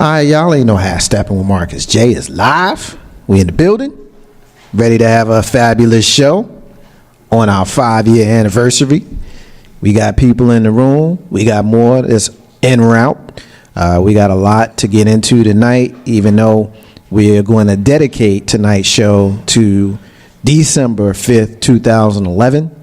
All right, y'all, ain't no half stepping with Marcus J is live. We in the building, ready to have a fabulous show on our 5-year anniversary. We got people in the room. We got more that's en route. We got a lot to get into tonight, even though we're going to dedicate tonight's show to December 5th, 2011,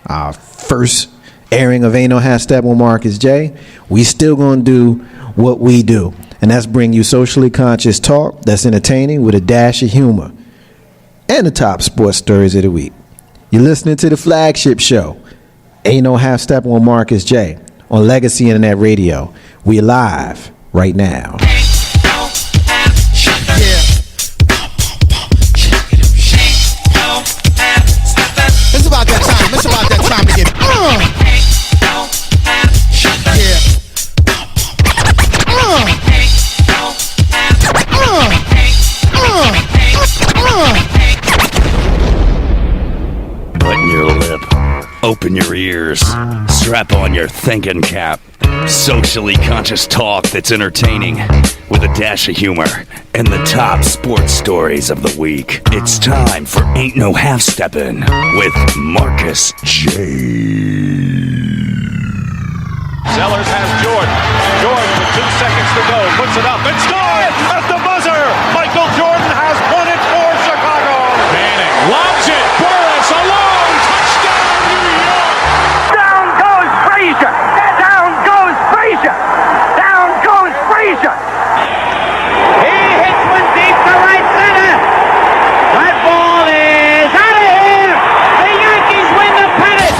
our first airing of Ain't No Half Step with Marcus J. We still going to do what we do, and that's bring you socially conscious talk that's entertaining with a dash of humor and the top sports stories of the week. You're listening to the flagship show, Ain't No Half Step with Marcus J, on Legacy Internet Radio. We live right now. It's about that time. It's about that time to get Button your lip, open your ears, strap on your thinking cap. Socially conscious talk that's entertaining with a dash of humor and the top sports stories of the week. It's time for Ain't No Half Steppin' with Marcus J. Sellers has Jordan. Jordan with 2 seconds to go. Puts it up and scores at the buzzer. Michael Jordan has won it for Chicago. Manning lobs it. Burris alone. Touchdown, New York. Down goes Frazier. Down goes Frazier. Down goes Frazier. He hits one deep to right center. That ball is out of here. The Yankees win the pennant.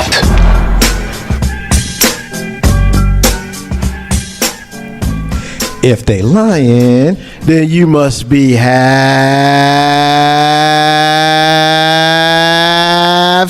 If they lying, then you must be half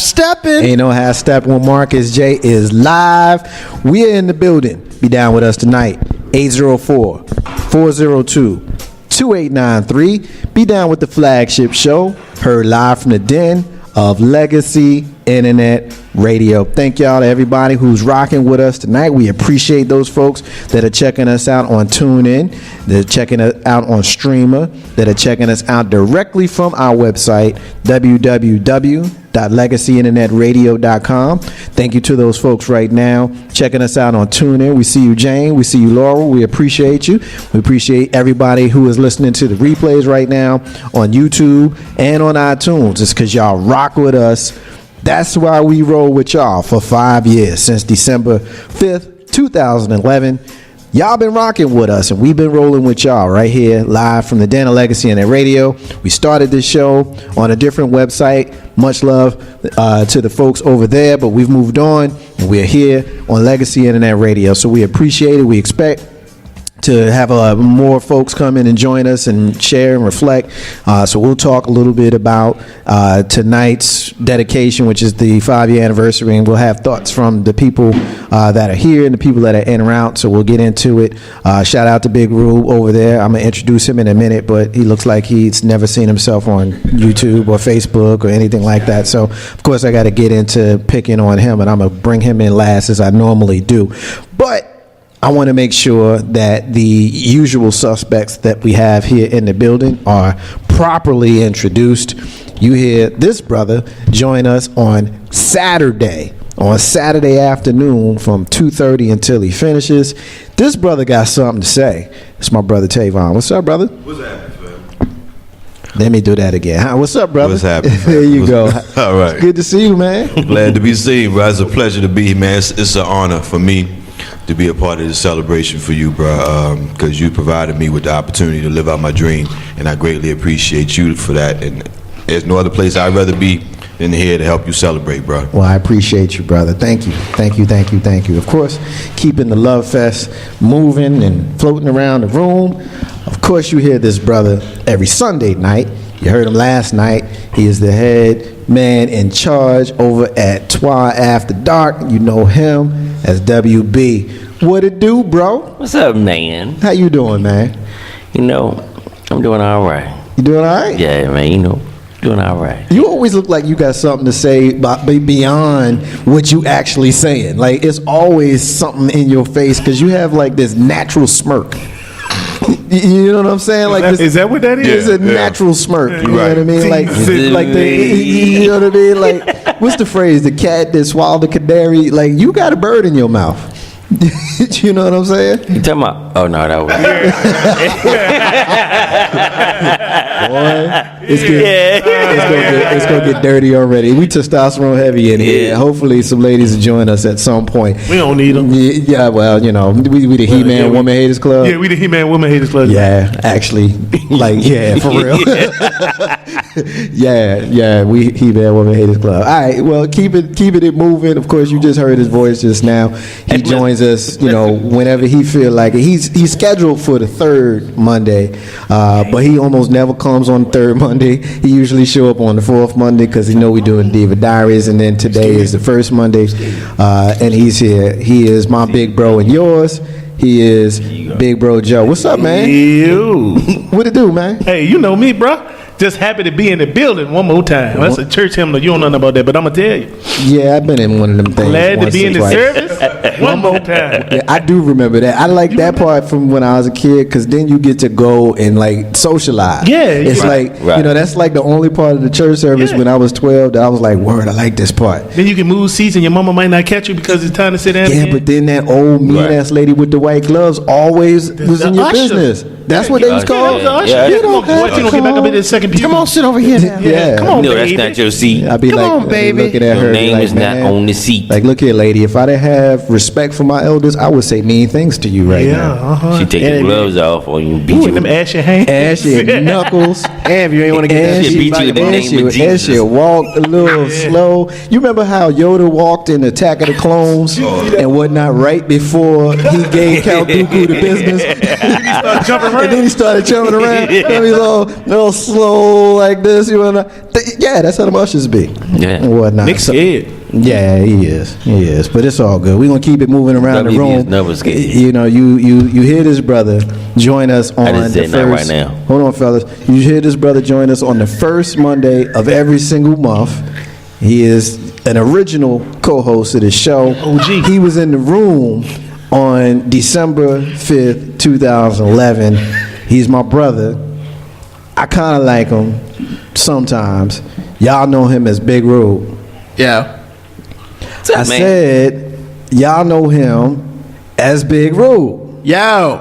stepping. Ain't no half stepping when Marcus J is live. We are in the building. Be down with us tonight. 804-402-2893. Be down with the flagship show. Heard live from the den of Legacy Internet Radio. Thank y'all to everybody who's rocking with us tonight. We appreciate those folks that are checking us out on TuneIn, that are checking us out on Streamer, that are checking us out directly from our website, www.legacyinternetradio.com. Thank you to those folks right now checking us out on TuneIn. We see you, Jane. We see you, Laurel. We appreciate you. We appreciate everybody who is listening to the replays right now on YouTube and on iTunes. It's because y'all rock with us. That's why we roll with y'all for 5 years, since December 5th, 2011. Y'all been rocking with us, and we've been rolling with y'all right here live from the Den of Legacy Internet Radio. We started this show on a different website. Much love to the folks over there, but we've moved on, and we're here on Legacy Internet Radio. So we appreciate it. We expect to have more folks come in and join us and share and reflect. So we'll talk a little bit about tonight's dedication, which is the 5-year anniversary, and we'll have thoughts from the people that are here and the people that are in and out. So we'll get into it. Shout out to Big Rube over there. I'm going to introduce him in a minute, but he looks like he's never seen himself on YouTube or Facebook or anything like that. So, of course, I got to get into picking on him, and I'm going to bring him in last as I normally do. But I want to make sure that the usual suspects that we have here in the building are properly introduced. You hear this brother join us on Saturday afternoon from 2:30 until he finishes. This brother got something to say. It's my brother Tavon. What's up, brother? What's happening, fam? Let me do that again. Hi, what's up, brother? What's happening? There you go. All right. It's good to see you, man. Glad to be seen, bro. It's a pleasure to be here, man. It's an honor for me to be a part of this celebration for you, bro, because you provided me with the opportunity to live out my dream, and I greatly appreciate you for that. And there's no other place I'd rather be than here to help you celebrate, bro. Well, I appreciate you, brother. Thank you. Thank you, thank you, thank you. Of course, keeping the Love Fest moving and floating around the room. Of course, you hear this brother every Sunday night. You heard him last night. He is the head man in charge over at Twa After Dark. You know him as WB. What it do, bro? What's up, man? How you doing, man? You know, I'm doing all right. You doing all right? Yeah, man, you know, doing all right. You always look like you got something to say beyond what you actually saying. Like, it's always something in your face because you have like this natural smirk. You know what I'm saying? Like, Is that what that is? It's a Yeah. natural smirk. You know Right. what I mean? Like you know what I mean? Like, what's the phrase? The cat that swallowed the canary. Like, you got a bird in your mouth. You know what I'm saying? You talking about? Oh no, that was. Boy, it's gonna get dirty already. We testosterone heavy in here. Yeah. Hopefully, some ladies will join us at some point. We don't need them. Yeah, well, you know, we the He-Man yeah, Woman Haters Club. Yeah, we the He-Man Woman Haters Club. Yeah, actually, like, yeah, for real. yeah, we He-Man Woman Haters Club. All right, well, keep it moving. Of course, you just heard his voice just now. He joins us, you know, whenever he feel like it. He's scheduled for the third Monday, but he almost never comes on the third Monday. He usually show up on the fourth Monday because he know we doing Diva Diaries, and then today is the first Monday, and he's here. He is my big bro and yours. He is Big Bro Joe. What's up, man? You. What it do, man? Hey, you know me, bro. Just happy to be in the building one more time. That's a church hymn. You don't know nothing about that, but I'm going to tell you. Yeah, I've been in one of them things. Glad to once be or in the twice. service one more time. Yeah, I do remember that. I like that part from when I was a kid because then you get to go and like socialize. Yeah, it's right. like you know that's like the only part of the church service when I was 12 that I was like, word, I like this part. Then you can move seats and your mama might not catch you because it's time to sit down Yeah, again. but then that old mean ass lady with the white gloves always was in your usher. business. That's what they was called. Yeah, You don't get back up in the second pew. Come on, sit over here now. Yeah. Come on, No, baby. that's not your seat. I'd be Come like, on, I'd be baby. looking at Your her. name like, is not man, on the seat. Like, look here, lady. If I didn't have respect for my elders, I would say mean things to you right Yeah, now. She take the gloves off or you beat Ooh, you. them ashy hands. Ashy knuckles. And if you ain't want to get And that She beat you in the name of Jesus. she walked a little slow. You remember how Yoda walked in Attack of the Clones and whatnot right before he gave Count Dooku the business? Jumping And then he started jumping around. And he's all little slow like this. You know, yeah, that's how the ushers be. Yeah. And whatnot. Nick's So- scared. Yeah, he is. But it's all good. We're gonna keep it moving around the WB is room. never scared. You know, you hear this brother join us on didn't say the that first. right now. Hold on, fellas. You hear this brother join us on the first Monday of every single month. He is an original co-host of the show. OG. He was in the room on December 5th, 2011. He's my brother. I kind of like him sometimes. Y'all know him as Big Road. Yeah. I said, y'all know him as Big Road. Yo.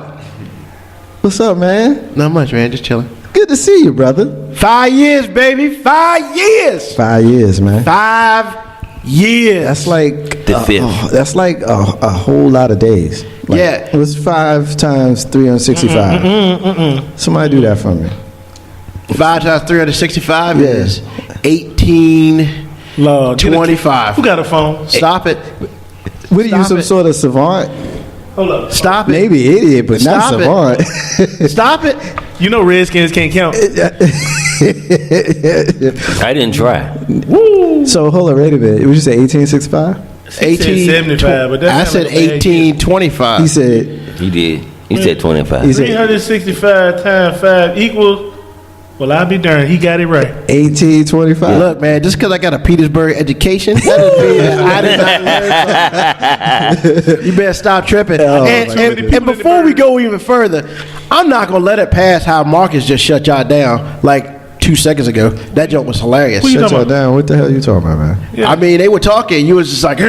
What's up, man? Not much, man. Just chilling. Good to see you, brother. 5 years, baby. 5 years. 5 years, man. 5 years. That's like The fifth. that's like a whole lot of days. Like, Yeah. What's 5 times 365? Somebody do that for me. 5 times 365 Yeah. is 18. Lord, 25. Who got a phone? Stop it. What are you, Stop some it. sort of savant? Hold up. Stop it. Maybe idiot, but not Stop it. savant. Stop it. You know Redskins can't count. I didn't try. So hold on, wait a minute. Would you say 1865? 75, but I that's said 1825. He said. He did. He said 25. He said 365 times 5 equals. Well, I'll be darned. He got it right. 1825. Look, man, just because I got a Petersburg education, that doesn't mean that I did not learn something. You better stop tripping. Oh, and, my and, goodness. and before we go even further, I'm not going to let it pass how Marcus just shut y'all down like 2 seconds ago. That joke was hilarious. Who you Shut talking y'all about? down. What the hell are you talking about, man? Yeah. I mean, they were talking. You was just like,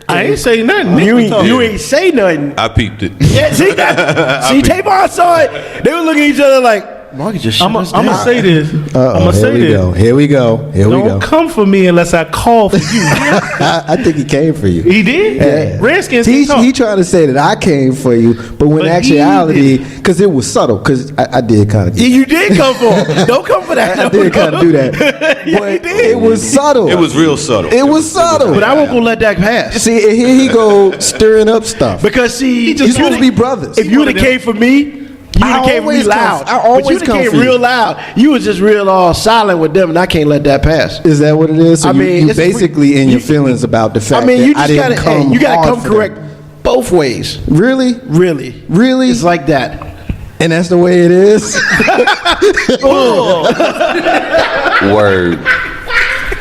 I ain't say nothing. Nick you was ain't, talking. you ain't say nothing. I peeped it. Yeah, see, see, Tavon saw it. They were looking at each other like, Marcus just shut I'm us going to down. say this. I'm Uh-oh, going to here say we this. go. Here we go. Here we go. Don't come for me unless I call for you. I think he came for you. He did? Yeah. Redskins He can't talk. trying to say that I came for you, but when But he actuality, because it was subtle, because I did kind of. Yeah, you did come for him. Don't come for that. I did kind of do that, but it was subtle. It was real subtle. It was subtle. But I won't gonna let that pass. See, and here he go stirring up stuff. Because see, You're supposed to be brothers. If you would have came for me, you would have came for me always come- loud. I always but you come came for you. real loud. You was just real all silent with them, and I can't let that pass. Is that what it is? So I mean, you it's a basically in your feelings about the fact I mean, you that I just didn't gotta, come you gotta hard come for correct them. both ways. Really? Really, Really? it's like that. And that's the way it is? Word.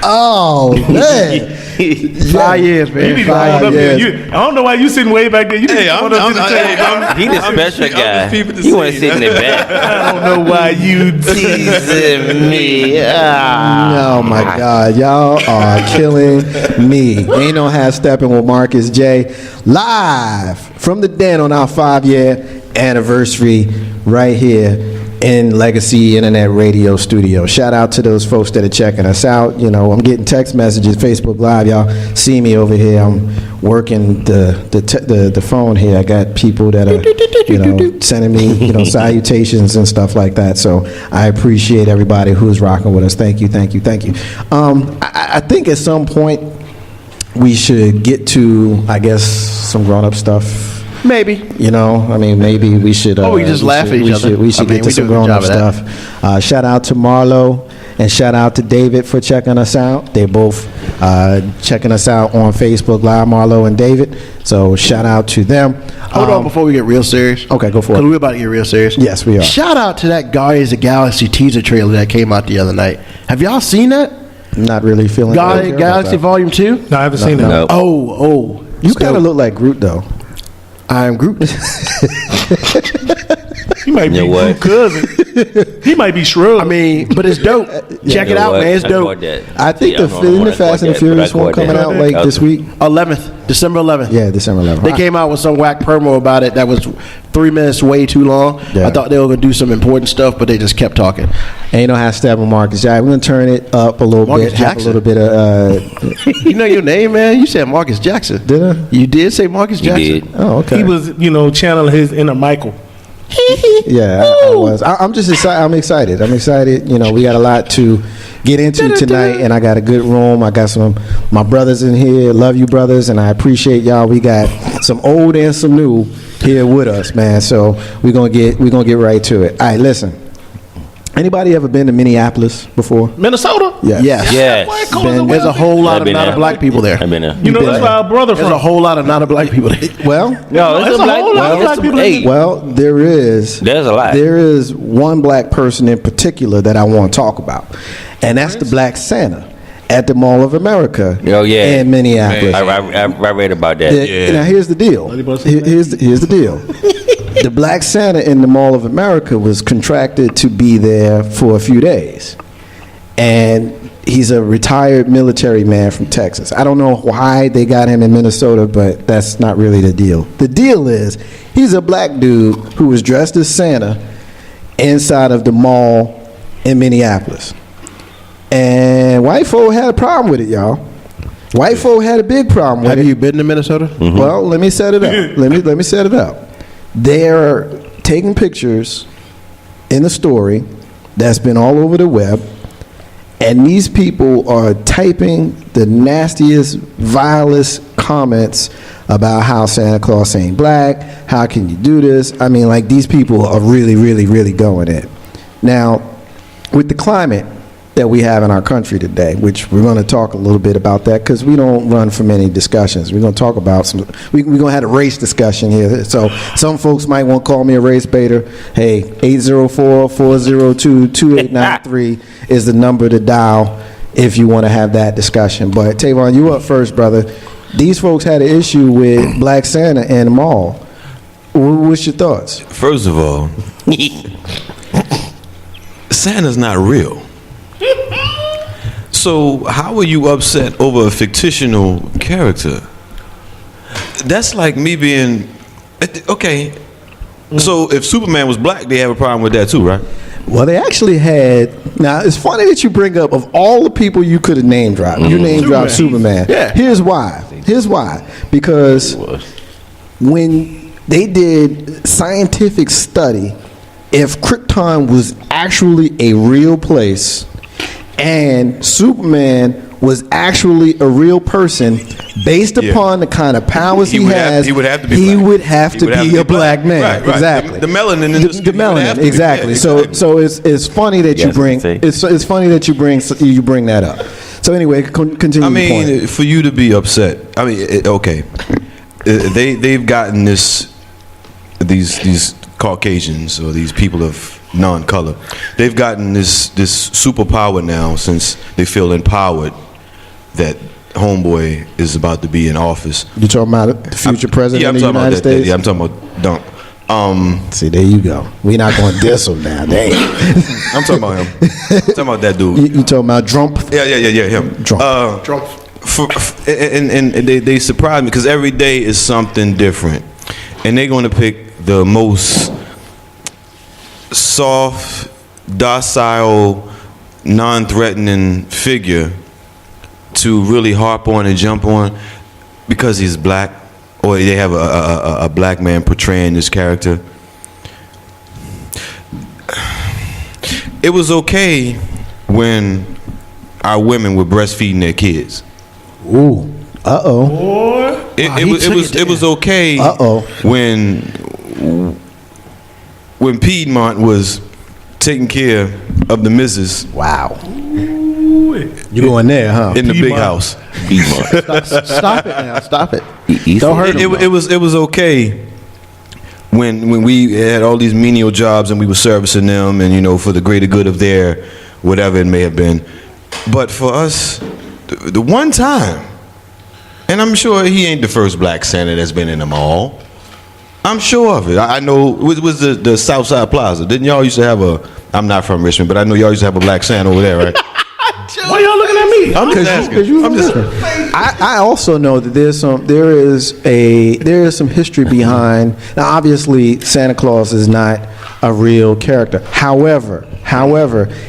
Oh, man. 5 years, man. You need to come on up here. I don't know why you sitting way back there. You need to come on up to the table. He the special guy. He want to sit in the back. I don't know why you teasing me. Oh my God, y'all are killing me. Ain't no half stepping with Marcus J. Live from the den on our 5-year anniversary right here in Legacy Internet Radio Studio. Shout out to those folks that are checking us out. You know, I'm getting text messages, Facebook Live. Y'all see me over here. I'm working the phone here. I got people that are, sending me, salutations and stuff like that. So I appreciate everybody who's rocking with us. Thank you. I think at some point we should get to, I guess, some grown-up stuff. Maybe. Maybe we should. We just laugh at each other. We should get to some grown-up stuff. Shout out to Marlo and shout out to David for checking us out. They're both checking us out on Facebook Live, Marlo and David. So shout out to them. Hold on before we get real serious. Okay, go for it. Because we're about to get real serious. Yes, we are. Shout out to that Guardians of the Galaxy teaser trailer that came out the other night. Have y'all seen that? Not really feeling Galaxy Volume 2? No, I haven't seen it. No. Oh. You kind of look like Groot, though. I am Groot. He might be Groot cousin. He might be Shrug. But it's dope. Check it out, man. It's dope. I think the Fast and the Furious one coming out this week. 11th, December 11th. Yeah, December 11th. They came out with some whack promo about it that was 3 minutes way too long. Yeah. I thought they were going to do some important stuff, but they just kept talking. Ain't no hashtag with Marcus Jackson. We're going to turn it up a little Marcus bit. Jackson. Have a little bit of... You know your name, man? You said Marcus Jackson. Did I? You did say Marcus Jackson? Did. Oh, okay. He was, channeling his inner Michael. Yeah, I was. I'm just excited. I'm excited. We got a lot to get into tonight, and I got a good room. I got my brothers in here. Love you, brothers, and I appreciate y'all. We got some old and some new here with us, man. So we're gonna get right to it. All right, listen. Anybody ever been to Minneapolis before? Minnesota? Yes. Yes. There's a whole lot of not black people there. I've been there. That's where our brother from. There's a whole lot of not black people there. Well, No, There's a whole lot of black people in well, there's a lot. There is one black person in particular that I want to talk about, and that's the Black Santa at the Mall of America. Oh, yeah. In Minneapolis. I read about that. Now here's the deal. Here's the deal. The Black Santa in the Mall of America was contracted to be there for a few days, and he's a retired military man from Texas. I don't know why they got him in Minnesota, but that's not really the deal. The deal is he's a black dude who was dressed as Santa inside of the mall in Minneapolis. And white folk had a problem with it, y'all. White folk had a big problem with it. Have you been to Minnesota? Mm-hmm. Well, let me set it up. let me set it up. They're taking pictures in the story that's been all over the web, and these people are typing the nastiest, vilest comments about how Santa Claus ain't black, how can you do this? I mean, like, these people are really, really, really going in. Now, with the climate that we have in our country today, which we're going to talk a little bit about that because we don't run from any discussions. We're going to talk about we're going to have a race discussion here. So some folks might want to call me a race baiter. Hey, 804-402-2893 is the number to dial if you want to have that discussion. But Tavon, you up first, brother. These folks had an issue with Black Santa in the mall. What's your thoughts? First of all, Santa's not real. So how are you upset over a fictional character? That's like me being okay. So if Superman was black, they have a problem with that too, right? Well, they actually had. Now it's funny that you bring up of all the people you could have name dropped. You name dropped Superman. Yeah. Here's why. Because when they did scientific study, if Krypton was actually a real place and Superman was actually a real person, based upon the kind of powers he has, he would have to be a black man. Right. Exactly. The melanin in this. The melanin, exactly. So it's funny that you bring it's funny that you bring that up. So anyway, continue. I mean, the point. for you to be upset. I mean, okay, they've gotten these Caucasians or these people of non-color, they've gotten this superpower now since they feel empowered that homeboy is about to be in office. You talking about the future president of the United States? Yeah, I'm talking about Dunk. See, there you go. We not going to diss him now. Damn. I'm talking about him. I'm talking about that dude. You talking about Trump? Yeah, him. Trump. Trump. And they surprise me because every day is something different, and they're going to pick the most soft, docile, non-threatening figure to really harp on and jump on because he's black, or they have a black man portraying this character. It was okay when our women were breastfeeding their kids. Ooh. Uh-oh. It was okay when Piedmont was taking care of the missus. Wow. You going there, huh? In the big house. Stop it now. Stop it. Don't hurt It was okay when we had all these menial jobs and we were servicing them and, you know, for the greater good of their whatever it may have been. But for us, the one time, and I'm sure he ain't the first black Santa that's been in the mall. I'm sure of it. I know it was the Southside Plaza. Didn't y'all used to have I'm not from Richmond, but I know y'all used to have a black Santa over there, right? Why y'all looking at me? I'm just asking. I also know that there is some history behind. Now, obviously, Santa Claus is not a real character. However,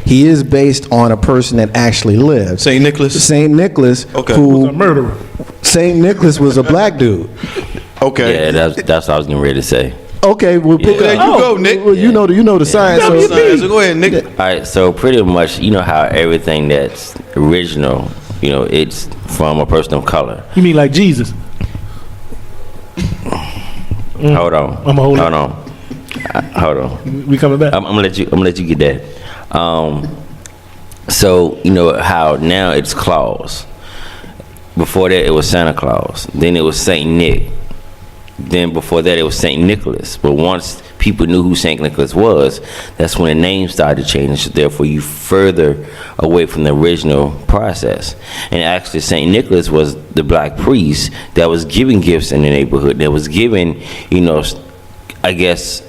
he is based on a person that actually lived. St. Nicholas. Okay. Who Was a murderer. St. Nicholas was a black dude. Okay. Yeah, that's what I was getting ready to say. Okay, well, Yeah. There you go, Nick. Well, you know the science. So go ahead, Nick. All right, so pretty much, you know how everything that's original, you know, it's from a person of color. You mean like Jesus? Hold on. I'ma hold it. Hold on. We coming back? I'm gonna let you get that. So you know how now it's Claus. Before that, it was Santa Claus. Then it was Saint Nick. Then before that, it was Saint Nicholas. But once people knew who Saint Nicholas was, that's when the name started to change. Therefore, you further away from the original process. And actually, Saint Nicholas was the black priest that was giving gifts in the neighborhood. That was giving, you know, I guess,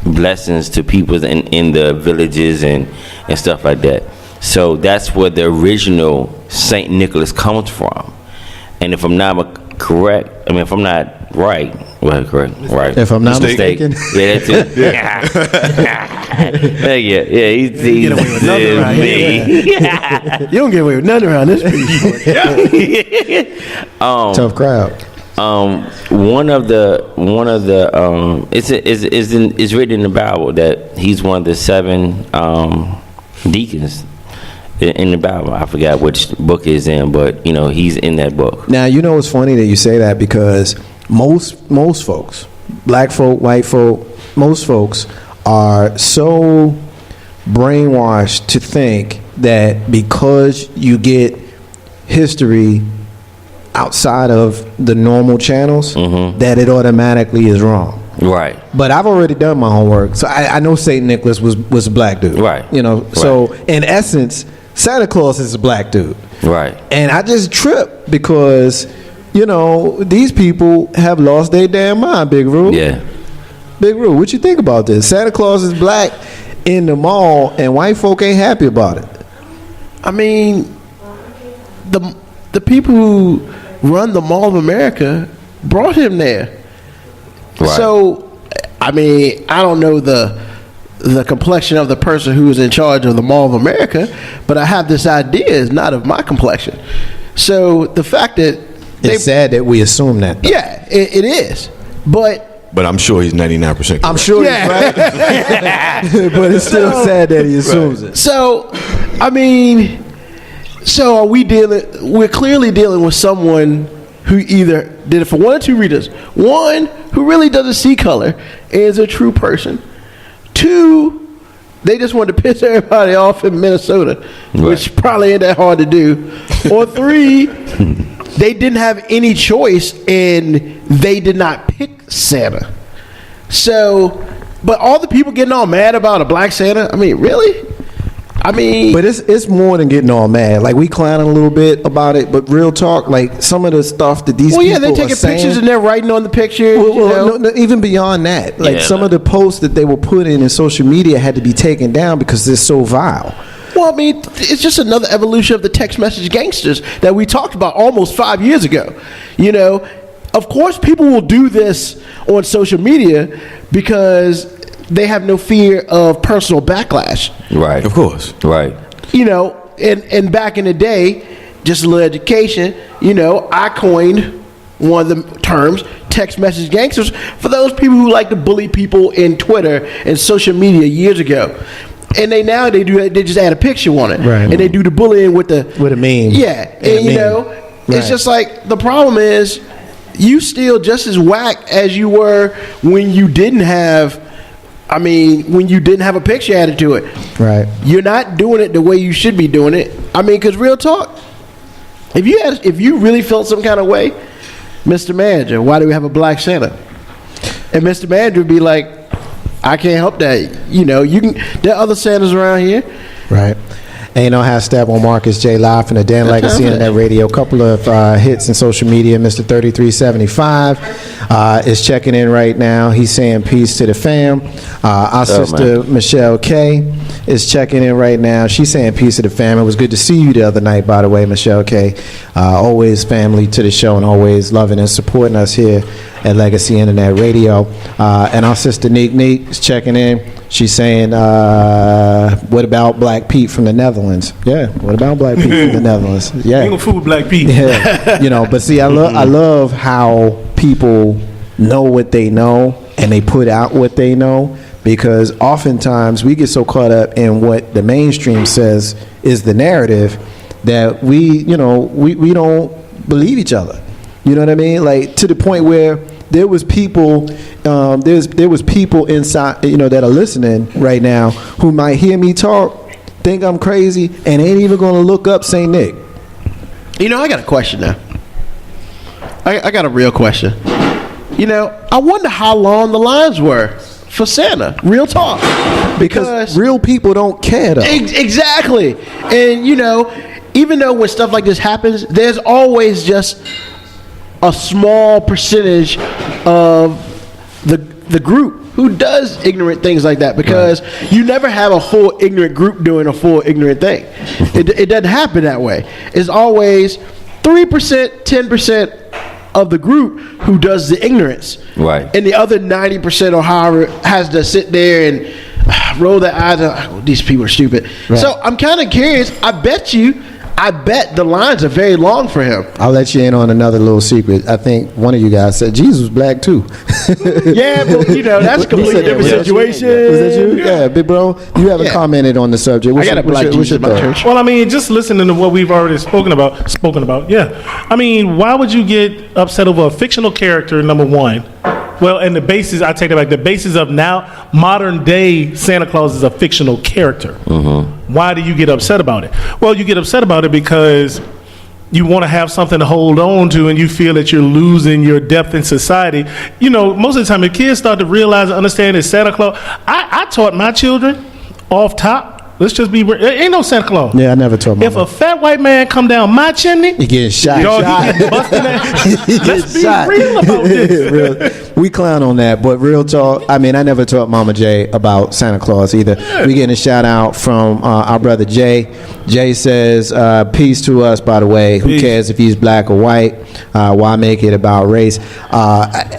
blessings to people in the villages and stuff like that. So that's where the original Saint Nicholas comes from. And if I'm not correct, I mean, if I'm not right, well, correct, right. If I'm not mistaken. Yeah, that's it. Yeah, he's Get away with nothing around here. You don't get away with nothing around this piece. Tough crowd. One of the it's written in the Bible that he's one of the 7 deacons in the Bible. I forgot which book is in, but you know he's in that book. Now you know it's funny that you say that because most folks, black folk, white folk, most folks are so brainwashed to think that because you get history outside of the normal channels, that it automatically is wrong. Right. But I've already done my homework, so I know Saint Nicholas was a black dude. Right. You know, so Right. in essence, Santa Claus is a black dude. Right. And I just trip because, you know, these people have lost their damn mind, Big Roo. Yeah. Big Roo, what you think about this? Santa Claus is black in the mall and white folk ain't happy about it. I mean, the people who run the Mall of America brought him there. Right. So, I mean, I don't know the complexion of the person who is in charge of the Mall of America, but I have this idea is not of my complexion. So the fact that It's sad that we assume that. Though. yeah, it is, but I'm sure he's 99% correct. I'm sure he's right. But it's still sad that he assumes it. so I mean, so are we dealing? We're clearly dealing with someone who either did it for one or two reasons. One, who really doesn't see color, is a true person. Two, they just wanted to piss everybody off in Minnesota, which probably ain't that hard to do. Or three, they didn't have any choice and they did not pick Santa. So, but all the people getting all mad about a black Santa, I mean, really? I mean, But it's more than getting all mad. Like, we clowning a little bit about it, but real talk, like some of the stuff that these well, people yeah, they're taking are saying, pictures and they're writing on the pictures. no, even beyond that, like Yeah. some of the posts that they were putting in social media had to be taken down because they're so vile. Well, I mean, it's just another evolution of the text message gangsters that we talked about almost 5 years ago. You know, of course, people will do this on social media because they have no fear of personal backlash. Right. Of course. Right. You know, and back in the day, just a little education, you know, I coined one of the terms, text message gangsters, for those people who like to bully people in Twitter and social media years ago. And they just add a picture on it. Right. And they do the bullying with a meme. Yeah. And you meme. know, Right. it's just like the problem is you still just as whack as you were when you didn't have a picture added to it. Right. You're not doing it the way you should be doing it. I mean, because real talk, if you really felt some kind of way, Mr. Manager, why do we have a black Santa? And Mr. Manager would be like, I can't help that. You know, there are other Santas around here. Right. Ain't no hashtag on Marcus J. Live from the Dan Legacy Internet Radio. Couple of hits in social media. Mr. 3375 is checking in right now. He's saying peace to the fam. Our sister Michelle K is checking in right now. She's saying peace to the fam. It was good to see you the other night, by the way, Michelle K. Always family to the show and always loving and supporting us here at Legacy Internet Radio. And our sister Neek is checking in. She's saying, what about Black Pete from the Netherlands? Yeah, what about Black Pete from the Netherlands? Yeah. Ain't gonna fool with Black Pete. Yeah. You know, but see, I love how people know what they know and they put out what they know, because oftentimes we get so caught up in what the mainstream says is the narrative that we don't believe each other. You know what I mean? Like, to the point where there was people, there was people inside, that are listening right now who might hear me talk, think I'm crazy, and ain't even going to look up St. Nick. You know, I got a question now. I got a real question. You know, I wonder how long the lines were for Santa. Real talk. Because real people don't care, though. Exactly. And, you know, even though when stuff like this happens, there's always just a small percentage of the group who does ignorant things like that, because you never have a full ignorant group doing a full ignorant thing. It doesn't happen that way. It's always 3%, 10% of the group who does the ignorance. Right. And the other 90% or however has to sit there and roll their eyes and, these people are stupid. Right. So I'm kind of curious. I bet the lines are very long for him. I'll let you in on another little secret. I think one of you guys said Jesus was black too. Yeah, but that's a completely different situation. Was that you? Yeah, big bro. You haven't commented on the subject. I got a black Jesus in my church. Well, I mean, just listening to what we've already spoken about. Yeah. I mean, why would you get upset over a fictional character, number one? Well, and the basis, I take it back. The basis of now, modern day Santa Claus is a fictional character. Mm-hmm. Why do you get upset about it? Well, you get upset about it because you want to have something to hold on to, and you feel that you're losing your depth in society. You know, most of the time, the kids start to realize and understand that Santa Claus. I taught my children off top. Let's just be. Ain't no Santa Claus. Yeah, I never told my If a fat white man come down my chimney, he getting shot. Dog, he getting busted Let's be real about this. We clown on that, but real talk. I mean, I never taught Mama J about Santa Claus either. Yeah. We getting a shout out from our brother Jay. Jay says, "Peace to us." By the way, who cares if he's black or white? Why make it about race?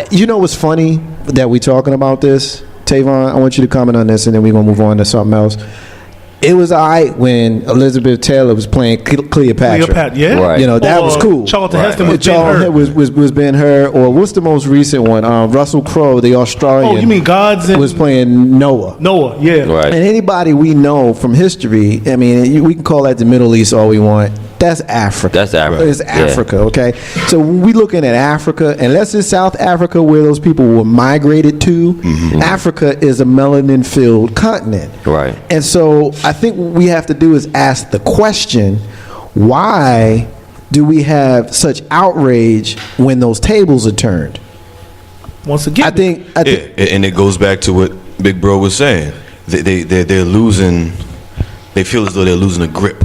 You know what's funny that we talking about this, Tavon? I want you to comment on this, and then we're gonna move on to something else. It was all right when Elizabeth Taylor was playing Cleopatra. Yeah. Right. You know, that was cool. Charlton Heston was Ben Hur. Or what's the most recent one? Russell Crowe, the Australian. Oh, you mean Gods? Was playing Noah. Yeah. Right. And anybody we know from history, I mean, we can call that the Middle East all we want. That's Africa. It's Africa, okay? So when we looking at Africa, and let's say South Africa, where those people were migrated to, Africa is a melanin-filled continent. Right. And so I think what we have to do is ask the question, why do we have such outrage when those tables are turned? Once again, I think and it goes back to what Big Bro was saying. They're losing they feel as though they're losing a grip.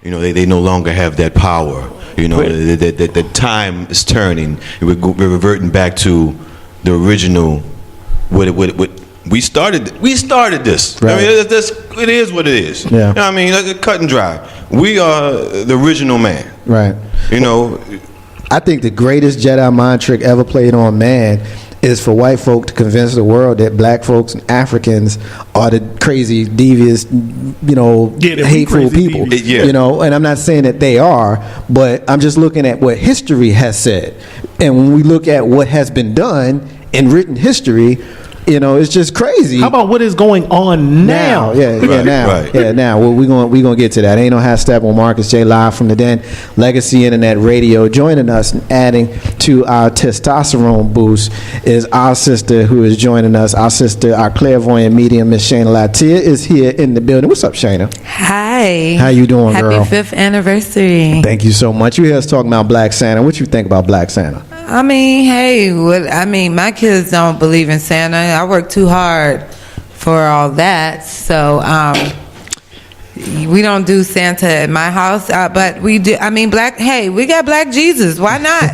You know, they no longer have that power. You know, the time is turning. We're reverting back to the original. What we started this. Right. I mean, it is what it is. Yeah. You know what I mean, like, cut and dry. We are the original man. Right. You know, I think the greatest Jedi mind trick ever played on man is for white folk to convince the world that black folks and Africans are the crazy, devious, hateful people. Yeah. You know, and I'm not saying that they are, but I'm just looking at what history has said. And when we look at what has been done in written history, you know, it's just crazy. How about what is going on now? Now. Well, we gonna get to that. Ain't no hashtag with Marcus J live from the Den, Legacy Internet Radio. Joining us and adding to our testosterone boost is our sister who is joining us. Our sister, our clairvoyant medium, Miss Shayna Latia, is here in the building. What's up, Shayna? Hi. How you doing, girl? Happy 5th anniversary. Thank you so much. You hear us talking about Black Santa. What you think about Black Santa? I mean, hey, my kids don't believe in Santa. I work too hard for all that. So, we don't do Santa at my house, but we do. I mean, we got Black Jesus. Why not?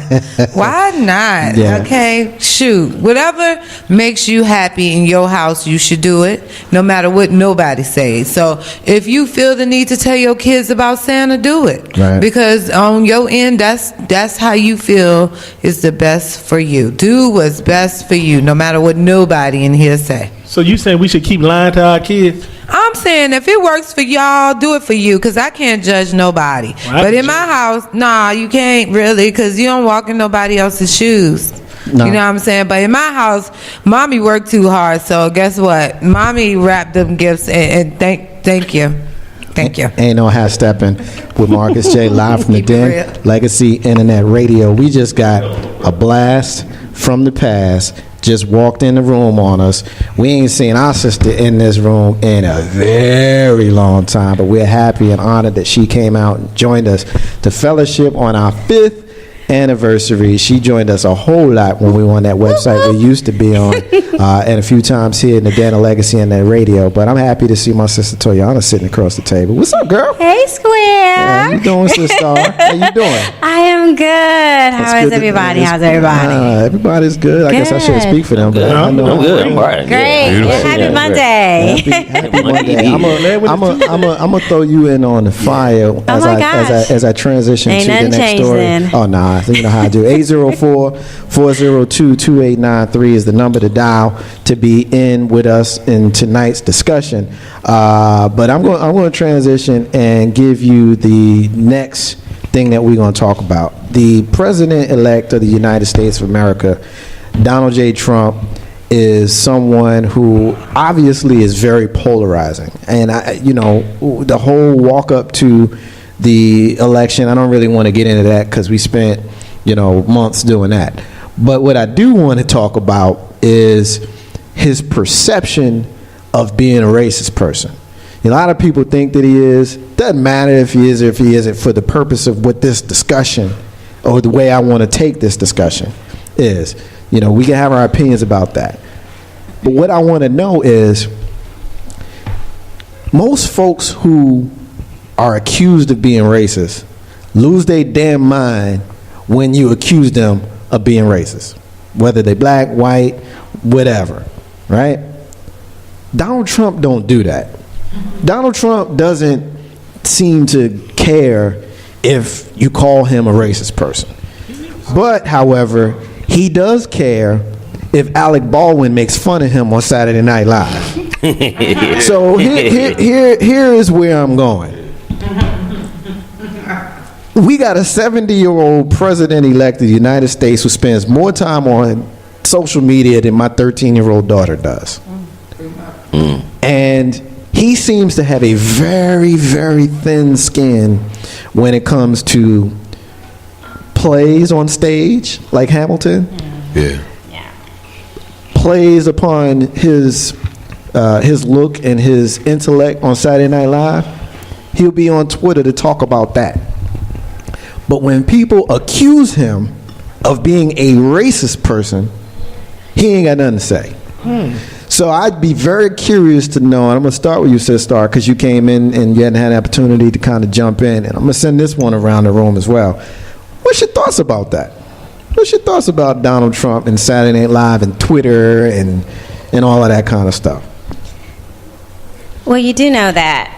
Why not? Yeah. Okay, shoot. Whatever makes you happy in your house, you should do it, no matter what nobody says. So if you feel the need to tell your kids about Santa, do it. Right. Because on your end, that's how you feel is the best for you. Do what's best for you, no matter what nobody in here say. So you saying we should keep lying to our kids? I'm saying if it works for y'all, do it for you, because I can't judge nobody. Well, but in my house, nah, you can't really, because you don't walk in nobody else's shoes. No. You know what I'm saying? But in my house, mommy worked too hard, so guess what? Mommy wrapped them gifts, and thank you. Thank you. Ain't no half stepping with Marcus J live from the Keep it Den, real. Legacy Internet Radio. We just got a blast from the past. Just walked in the room on us. We ain't seen our sister in this room in a very long time, but we're happy and honored that she came out and joined us to fellowship on our 5th anniversary. She joined us a whole lot when we were on that website we used to be on, and a few times here in the Den of Legacy and that radio. But I'm happy to see my sister Toyana sitting across the table. What's up, girl? Hey, Square. How you doing, sister? How you doing? I am good. How is everybody? How's everybody? Everybody's good. I guess I shouldn't Good. speak for them, but I know I'm good. I'm all right. Great. Yeah. Happy Yeah, Monday. Happy Monday. I'm gonna throw you in on the fire as my gosh. I transition Ain't to the nothing next changed story. then. Oh nah, you know how I do. 804-402-2893 is the number to dial to be in with us in tonight's discussion. But I'm going to transition and give you the next thing that we're going to talk about. The president-elect of the United States of America, Donald J. Trump, is someone who obviously is very polarizing. And, the whole walk up to the election, I don't really want to get into that because we spent, months doing that. But what I do want to talk about is his perception of being a racist person. A lot of people think that he is. Doesn't matter if he is or if he isn't, for the purpose of what this discussion, or the way I want to take this discussion is. We can have our opinions about that. But what I want to know is, most folks who are accused of being racist lose their damn mind when you accuse them of being racist, whether they black, white, whatever, right? Donald Trump don't do that. Donald Trump doesn't seem to care if you call him a racist person. But, however, he does care if Alec Baldwin makes fun of him on Saturday Night Live. So here is where I'm going. We got a 70-year-old president-elect of the United States who spends more time on social media than my 13-year-old daughter does. And he seems to have a very, very thin skin when it comes to plays on stage, like Hamilton. yeah. Plays upon his look and his intellect on Saturday Night Live. He'll be on Twitter to talk about that. But when people accuse him of being a racist person, he ain't got nothing to say. So I'd be very curious to know, and I'm going to start with you, Sis Star, because you came in and you hadn't had an opportunity to kind of jump in, and I'm going to send this one around the room as well. What's your thoughts about that? What's your thoughts about Donald Trump and Saturday Night Live and Twitter and all of that kind of stuff? Well, you do know that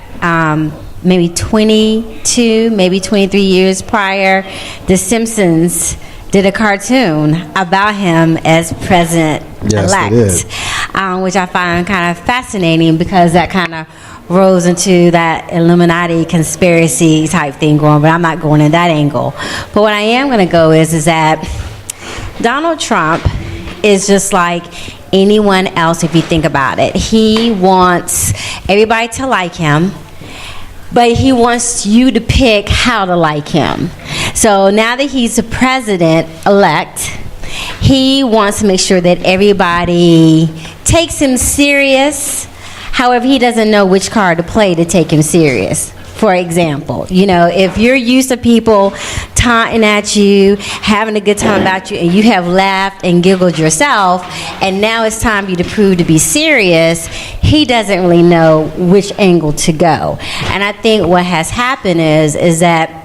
maybe 22, maybe 23 years prior, The Simpsons did a cartoon about him as president-elect, which I find kind of fascinating because that kind of rose into that Illuminati conspiracy type thing going, but I'm not going in that angle. But what I am going to go is that Donald Trump is just like anyone else if you think about it. He wants everybody to like him, but he wants you to pick how to like him. So now that he's the president-elect, he wants to make sure that everybody takes him serious. However, he doesn't know which card to play to take him serious. For example, if you're used to people taunting at you, having a good time about you, and you have laughed and giggled yourself, and now it's time for you to prove to be serious, he doesn't really know which angle to go. And I think what has happened is that,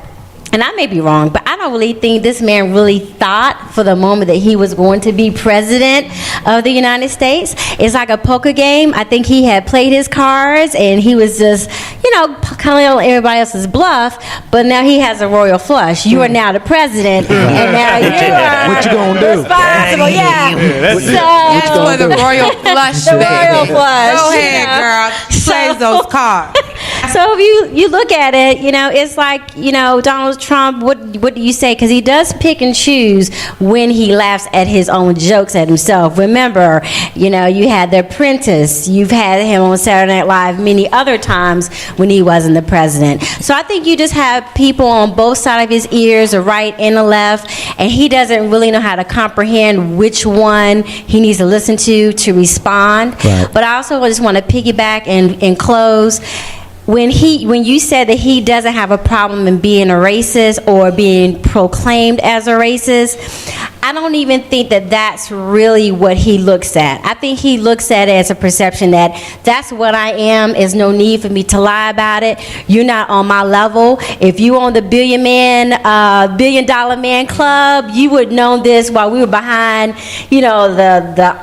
and I may be wrong, but I don't really think this man really thought for the moment that he was going to be president of the United States. It's like a poker game. I think he had played his cards and he was just, calling on everybody else's bluff, but now he has a royal flush. You are now the president, and now you are what you gonna do? responsible. That's for the royal flush, the baby. royal flush. Go ahead, girl. Play those cards. So if you look at it, it's like, Donald Trump, what do you say? Because he does pick and choose when he laughs at his own jokes at himself. Remember, you had The Apprentice. You've had him on Saturday Night Live many other times when he wasn't the president. So I think you just have people on both sides of his ears, the right and the left, and he doesn't really know how to comprehend which one he needs to listen to respond. Right. But I also just want to piggyback and close. When you said that he doesn't have a problem in being a racist or being proclaimed as a racist, I don't even think that that's really what he looks at. I think he looks at it as a perception that that's what I am. There's no need for me to lie about it. You're not on my level. If you on the $1 billion man club, you would know this while we were behind, the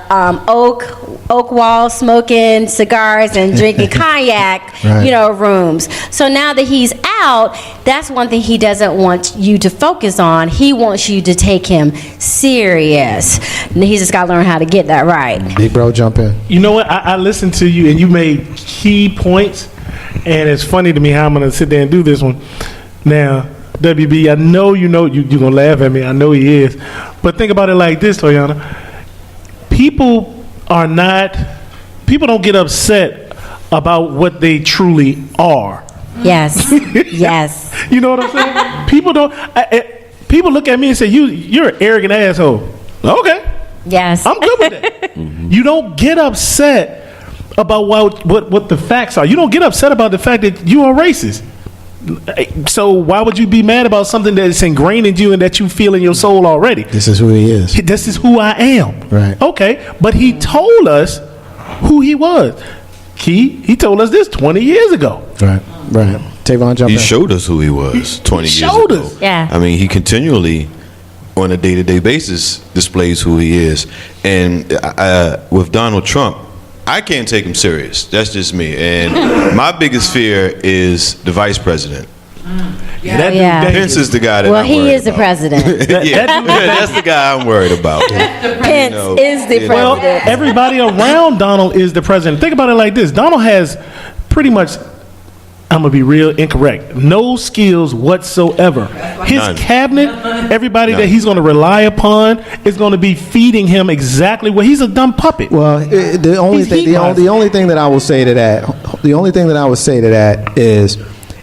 oak wall smoking cigars and drinking cognac, right. Rooms. So now that he's out, that's one thing he doesn't want you to focus on. He wants you to take him serious. And he's just got to learn how to get that right. Big bro, jump in. You know what? I listened to you and you made key points, and it's funny to me how I'm going to sit there and do this one. Now, WB, I know you're going to laugh at me. I know he is. But think about it like this, Toyana. People don't get upset about what they truly are. Yes. Yes. You know what I'm saying? People don't. People look at me and say, "You're an arrogant asshole." Okay. Yes. I'm good with that. You don't get upset about what the facts are. You don't get upset about the fact that you are racist. So why would you be mad about something that's ingrained in you and that you feel in your soul already? This is who he is. This is who I am. Right. Okay. But he told us who he was. He told us this 20 years ago. Right. Tavon, jump in. He showed us who he was 20 years ago. Showed us. Yeah. I mean, he continually, on a day-to-day basis, displays who he is. And with Donald Trump, I can't take him serious. That's just me. And my biggest fear is the vice president. Pence is the guy that I'm worried about. Well, he is the president. That's the guy I'm worried about. Pence is the president. Well, everybody around Donald is the president. Think about it like this. Donald has pretty much, I'm going to be real incorrect, no skills whatsoever. His None. cabinet, everybody that he's going to rely upon is going to be feeding him exactly what he's a dumb puppet. Well, the only thing that I will say to that is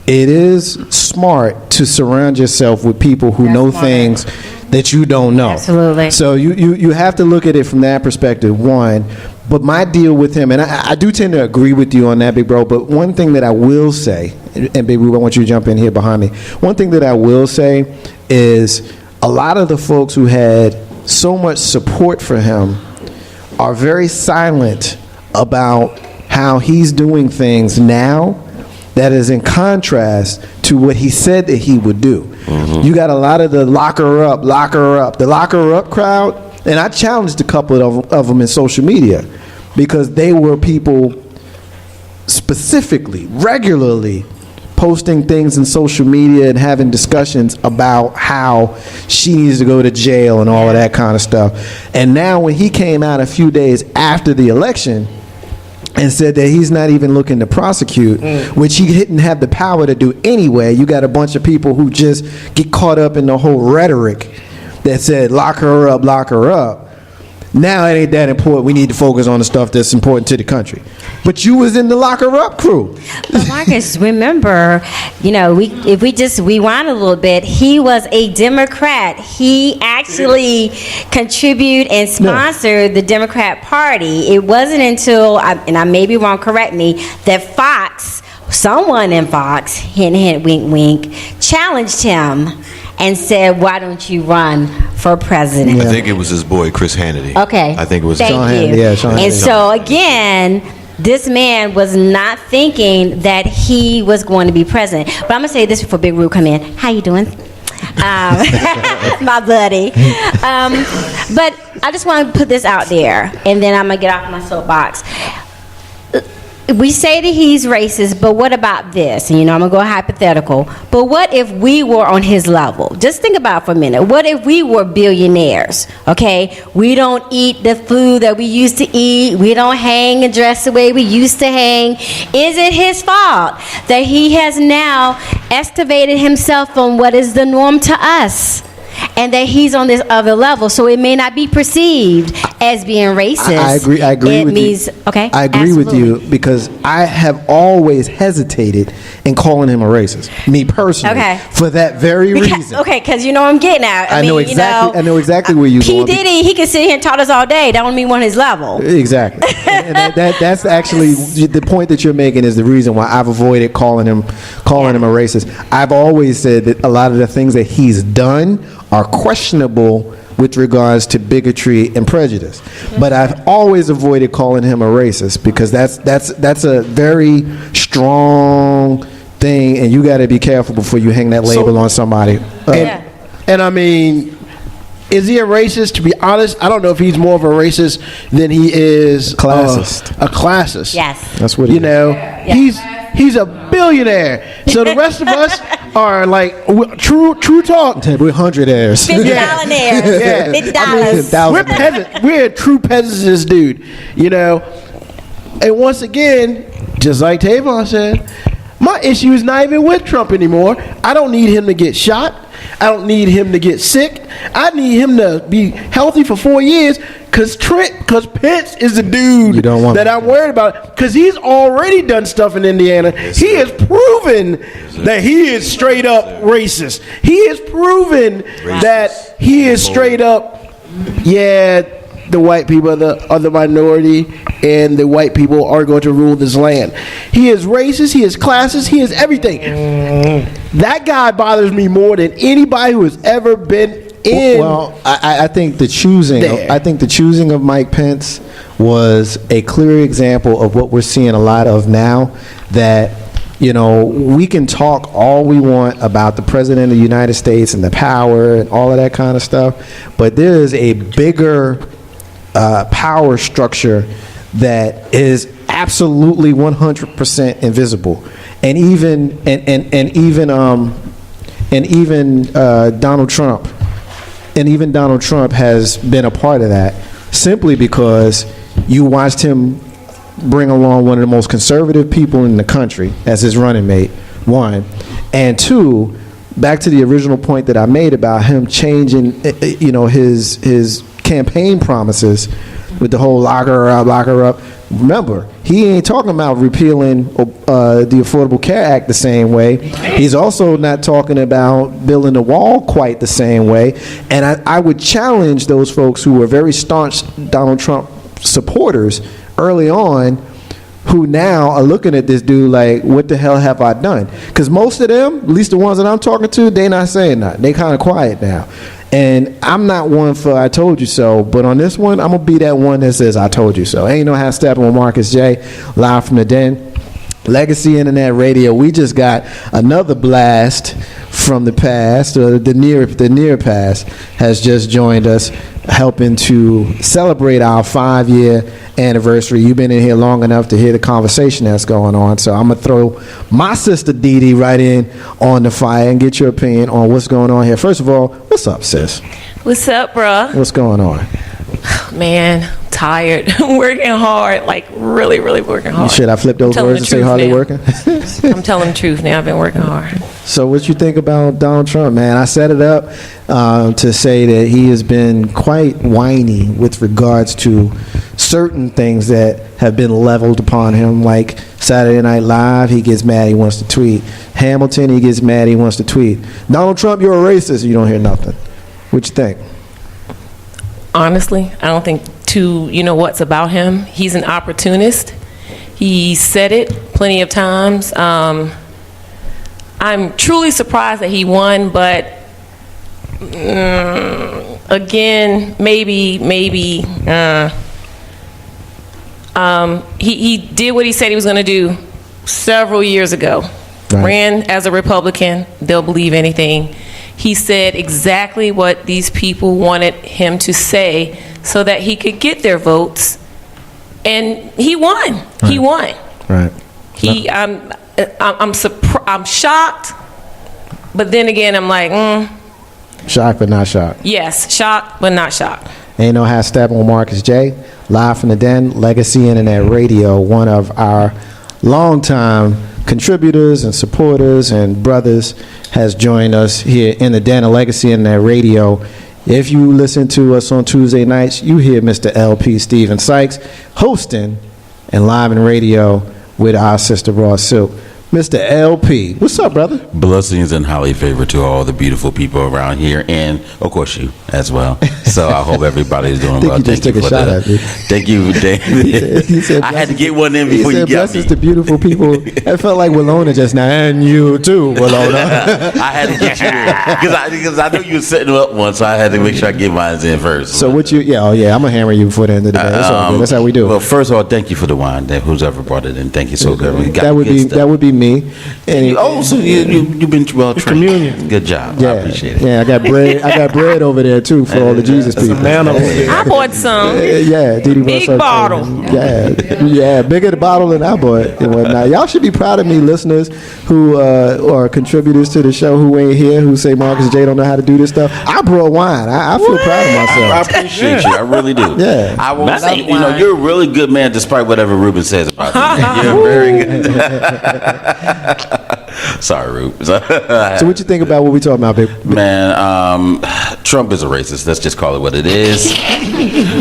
it is smart to surround yourself with people who know things that you don't know. Absolutely. So you have to look at it from that perspective, one. But my deal with him, and I do tend to agree with you on that, big bro, but one thing that I will say, and baby, I want you to jump in here behind me. One thing that I will say is a lot of the folks who had so much support for him are very silent about how he's doing things now that is in contrast to what he said that he would do. You got a lot of the lock her up, the lock her up crowd, and I challenged a couple of them in social media because they were people specifically, regularly posting things in social media and having discussions about how she needs to go to jail and all of that kind of stuff. And now when he came out a few days after the election and said that he's not even looking to prosecute, which he didn't have the power to do anyway, you got a bunch of people who just get caught up in the whole rhetoric that said lock her up, lock her up. Now it ain't that important. We need to focus on the stuff that's important to the country. But you was in the lock her up crew. But Marcus, remember, if we just rewind a little bit, he was a Democrat. He actually contributed and sponsored the Democrat Party. It wasn't until, and I may be wrong, correct me, that Fox, someone in Fox, hint, hint, wink, wink, challenged him and said, why don't you run for president? I think it was his boy, Chris Hannity. Okay. I think it was Thank Sean you. Hannity. Yeah, Sean And Hannity. so again, this man was not thinking that he was going to be president. But I'm going to say this before Big Roo come in. How you doing? My buddy. But I just want to put this out there, and then I'm going to get off my soapbox. We say that he's racist, but what about this? And I'm going to go hypothetical. But what if we were on his level? Just think about it for a minute. What if we were billionaires? Okay? We don't eat the food that we used to eat. We don't hang and dress the way we used to hang. Is it his fault that he has now excavated himself from what is the norm to us? And that he's on this other level, so it may not be perceived as being racist. I agree. It with means, you. Okay, I agree absolutely. with you because I have always hesitated in calling him a racist. Me personally, Okay. for that very reason. Okay, because you know what I'm getting at. I know exactly. I know exactly where you're P. going. Diddy, he can sit here and talk to us all day. That don't mean we're on his level. Exactly. and that's actually the point that you're making is the reason why I've avoided calling him a racist. I've always said that a lot of the things that he's done are questionable with regards to bigotry and prejudice. But I've always avoided calling him a racist because that's a very strong thing, and you got to be careful before you hang that label on somebody. And I mean, is he a racist? To be honest, I don't know if he's more of a racist than he is Classist. A classist. Yes. That's what he is. He's a billionaire. So the rest of us are like true talk. We're hundredaires. $50 millionaires. Yeah. $50. We're peasants. We're true peasants, this dude. And once again, just like Tavon said, my issue is not even with Trump anymore. I don't need him to get shot. I don't need him to get sick. I need him to be healthy for 4 years because Pence is the dude You don't want that I'm worried about because he's already done stuff in Indiana. He has proven that he is straight up racist. He has proven that he is straight up, the white people are the minority and the white people are going to rule this land. He is racist, he is classist, he is everything. That guy bothers me more than anybody who has ever been in. Well, I think the choosing. There. I think the choosing of Mike Pence was a clear example of what we're seeing a lot of now. That we can talk all we want about the president of the United States and the power and all of that kind of stuff, but there is a bigger power structure that is absolutely 100% invisible, and even Donald Trump. And even Donald Trump has been a part of that simply because you watched him bring along one of the most conservative people in the country as his running mate, one. And two, back to the original point that I made about him changing, his campaign promises with the whole lock her up. Remember, he ain't talking about repealing the Affordable Care Act the same way. He's also not talking about building the wall quite the same way. And I would challenge those folks who were very staunch Donald Trump supporters early on who now are looking at this dude like, what the hell have I done? Because most of them, at least the ones that I'm talking to, they not saying nothing. They kind of quiet now. And I'm not one for I told you so, but on this one, I'm going to be that one that says I told you so. Ain't no half stepping with Marcus J, live from the Den. Legacy Internet Radio. We just got another blast from the past, or the near past, has just joined us, helping to celebrate our 5-year anniversary. You've been in here long enough to hear the conversation that's going on, so I'm gonna throw my sister Dee Dee right in on the fire and get your opinion on what's going on here. First of all, what's up, sis? What's up, bruh? What's going on? Man, tired. Working hard, like really, really working hard. Should I flip those words and say hardly working? I'm telling the truth now. I've been working hard. So what you think about Donald Trump, man? I set it up to say that he has been quite whiny with regards to certain things that have been leveled upon him, like Saturday Night Live, he gets mad, he wants to tweet. Hamilton, he gets mad, he wants to tweet. Donald Trump, you're a racist, you don't hear nothing. What you think? Honestly, I don't think what's about him. He's an opportunist. He said it plenty of times. I'm truly surprised that he won, but again, maybe he did what he said he was going to do several years ago. Right. Ran as a Republican. They'll believe anything. He said exactly what these people wanted him to say so that he could get their votes, and he won. Right. He won. Right. I'm shocked, but then again, I'm like, shocked but not shocked. Yes, shocked but not shocked. Ain't no half stepping with Marcus J, live from the Den, Legacy Internet Radio, one of our longtime contributors and supporters and brothers, has joined us here in the Den of Legacy Internet Radio. If you listen to us on Tuesday nights, you hear Mr. LP Steven Sykes hosting and live in radio with our sister Raw Silk. Mr. LP, what's up, brother? Blessings and highly favored to all the beautiful people around here, and of course you as well. So I hope everybody's doing well. Thank you. Thank you, Dave. He said, I had to get one in before you got me. Blessings to beautiful people. That felt like Walona just now, and you too, Walona. I had to get you in because I knew you were setting up one, so I had to make sure I get mine in first. So what you? Yeah, I'm gonna hammer you before the end of the day. That's all good. That's how we do it. Well, first of all, thank you for the wine. Who's ever brought it in? Thank you so very much. That would be me. So you've been well trained. Communion. Good job. Yeah, I appreciate it. Yeah, I got bread. I got bread over there too for all the Jesus people. I bought some. Yeah, Didi big bottle. Yeah, bigger the bottle than I bought and whatnot. Y'all should be proud of me, listeners who are contributors to the show who ain't here, who say Marcus J don't know how to do this stuff. I brought wine. I feel proud of myself. I appreciate you. I really do. Yeah, I won't say, you're a really good man, despite whatever Ruben says about you. You're very good. Sorry, Rube. So what you think about what we talking about, baby? Man, Trump is a racist. Let's just call it what it is.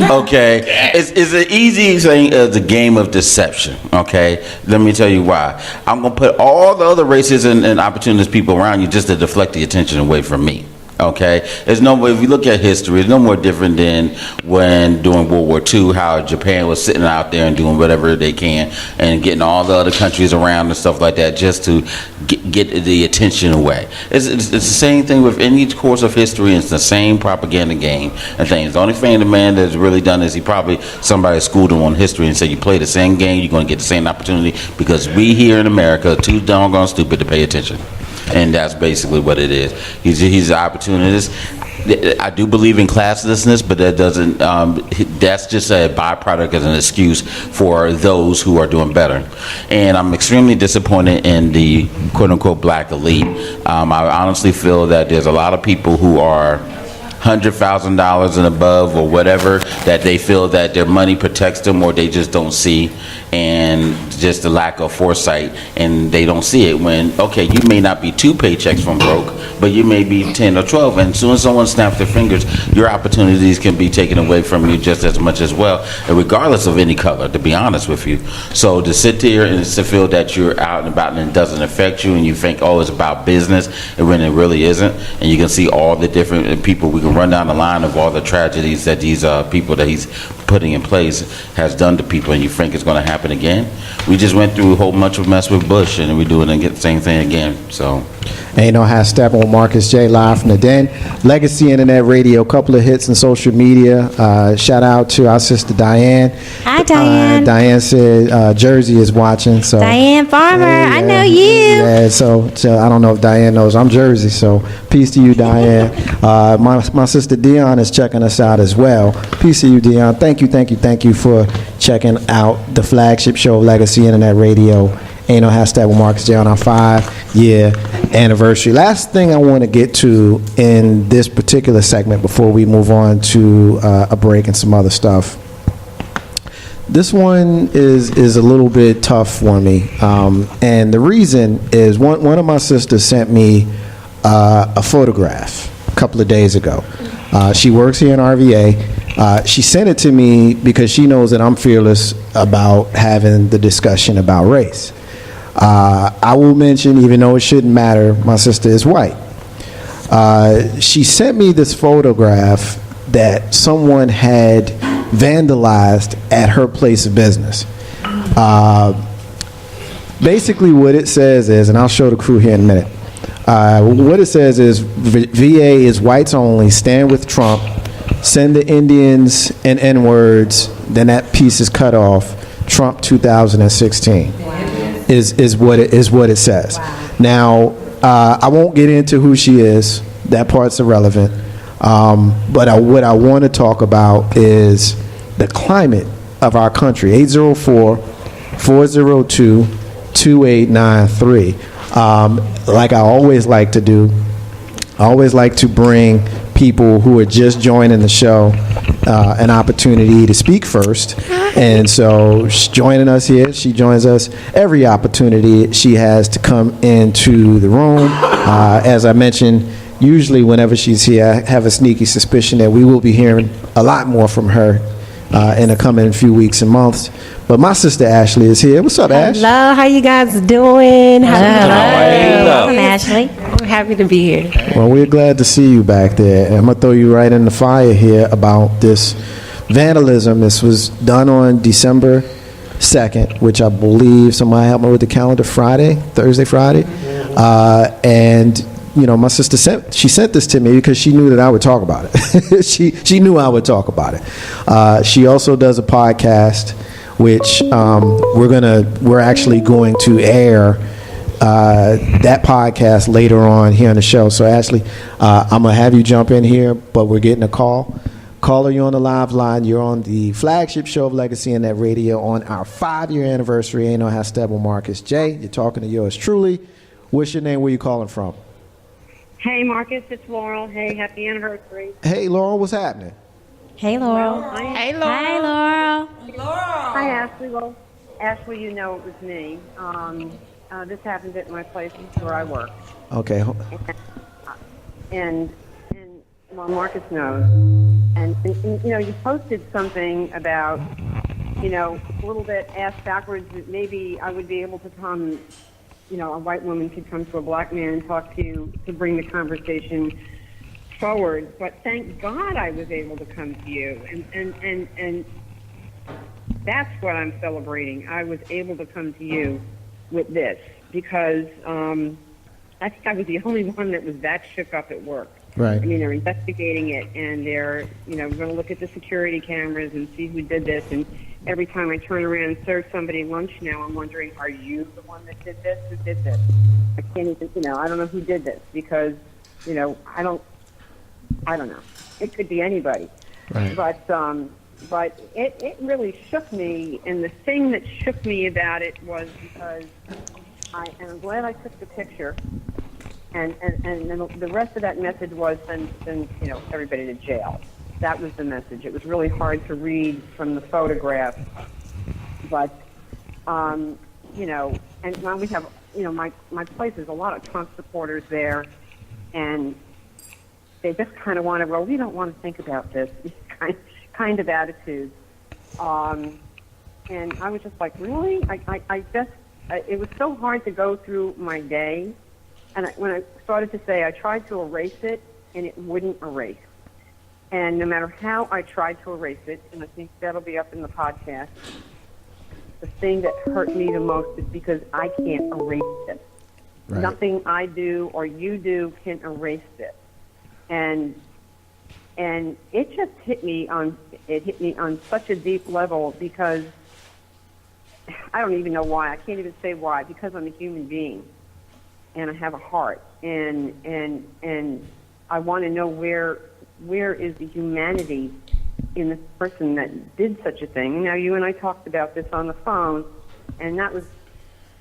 Okay. It's an easy thing as a game of deception. Okay. Let me tell you why. I'm going to put all the other racists and opportunist people around you just to deflect the attention away from me. Okay, there's no way. If you look at history, it's no more different than when during World War II, how Japan was sitting out there and doing whatever they can and getting all the other countries around and stuff like that just to get the attention away. It's the same thing with any course of history. It's the same propaganda game and things. The only thing the man that's really done is somebody schooled him on history and said you play the same game, you're going to get the same opportunity because we here in America are too doggone stupid to pay attention. And that's basically what it is. He's an opportunist. I do believe in classlessness, but that doesn't. That's just a byproduct as an excuse for those who are doing better. And I'm extremely disappointed in the quote unquote black elite. I honestly feel that there's a lot of people who are $100,000 and above or whatever that they feel that their money protects them or they just don't see, and just the lack of foresight, and they don't see it when, okay, you may not be 2 paychecks from broke, but you may be 10 or 12, and as soon as someone snaps their fingers, your opportunities can be taken away from you just as much as well, and regardless of any color, to be honest with you. So to sit there and to feel that you're out and about and it doesn't affect you and you think, oh, it's about business, and when it really isn't, and you can see all the different people, we can run down the line of all the tragedies that these people that he's putting in place has done to people, and you think it's going to happen again. We just went through a whole bunch of mess with Bush, and we're doing the same thing again. So, Ain't No Half Stepping with Marcus J. live from the Den. Legacy Internet Radio, couple of hits in social media. Shout out to our sister Diane. Hi, Diane. Diane said Jersey is watching. So Diane Farmer, I know you. Yeah, so I don't know if Diane knows I'm Jersey. So peace to you, Diane. My sister Dion is checking us out as well. Peace to you, Dion. Thank you for checking out the flagship show of Legacy Internet Radio. Ain't No Hashtag with Marcus J on our 5-year anniversary. Last thing I want to get to in this particular segment before we move on to a break and some other stuff. This one is a little bit tough for me, and the reason is one of my sisters sent me a photograph a couple of days ago. She works here in RVA. She sent it to me because she knows that I'm fearless about having the discussion about race. I will mention, even though it shouldn't matter, my sister is white. She sent me this photograph that someone had vandalized at her place of business. Basically what it says is, and I'll show the crew here in a minute, what it says is VA is whites only, stand with Trump, send the Indians and N-words, then that piece is cut off, Trump 2016. Is what it says. Wow. Now, I won't get into who she is. That part's irrelevant. But what I want to talk about is the climate of our country. 804-402-2893. Like I always like to do, I always like to bring people who are just joining the show an opportunity to speak first. And so she's joining us here. She joins us every opportunity she has to come into the room. As I mentioned, usually whenever she's here, I have a sneaky suspicion that we will be hearing a lot more from her in the coming few weeks and months. But my sister Ashley is here. What's up, Ash? Hello, how you guys doing? Hello. I'm Ashley. I'm happy to be here. Well, we're glad to see you back there. And I'm going to throw you right in the fire here about this vandalism. This was done on December 2nd, which I believe, somebody help me with the calendar, Thursday, Friday. And, you know, my sister sent this to me because she knew that I would talk about it. she knew I would talk about it. She also does a podcast, which we're actually going to air that podcast later on here on the show. So Ashley, I'm gonna have you jump in here, but we're getting a call. Caller, you're on the live line. You're on the flagship show of Legacy Internet Radio on our 5-year anniversary. Ain't No Hashtag with Marcus J. You're talking to yours truly. What's your name? Where you calling from? Hey Marcus, it's Laurel. Hey, happy anniversary. Hey Laurel, what's happening? Hey, Laurel. Hey, Laurel. Hi, Laurel. Hi, Ashley. Well, Ashley, you know it was me. This happened at my place where I work. Okay. And well, Marcus knows. And you know, you posted something about, you know, a little bit ass backwards that maybe I would be able to come, you know, a white woman could come to a black man and talk to you to bring the conversation forward. But thank God I was able to come to you. And that's what I'm celebrating. I was able to come to you with this because I think I was the only one that was that shook up at work. Right. I mean, they're investigating it, and they're, you know, going to look at the security cameras and see who did this. And every time I turn around and serve somebody lunch now, I'm wondering, are you the one that did this? Who did this? I can't even, you know, I don't know who did this because, you know, I don't know. It could be anybody. Right. But it really shook me, and the thing that shook me about it was because I'm glad I took the picture, and the rest of that message was send you know, everybody to jail. That was the message. It was really hard to read from the photograph, but you know, and now we have, you know, my place is a lot of Trump supporters there, and they just kind of want to, well, we don't want to think about this kind of attitude. And I was just like, really? I just, it was so hard to go through my day. And when I started to say, I tried to erase it, and it wouldn't erase. And no matter how I tried to erase it, and I think that'll be up in the podcast, the thing that hurt me the most is because I can't erase it. Right. Nothing I do or you do can erase this. And it just hit me on such a deep level because I don't even know why. I can't even say why, because I'm a human being and I have a heart, and I want to know where is the humanity in the person that did such a thing. Now, you and I talked about this on the phone, and that was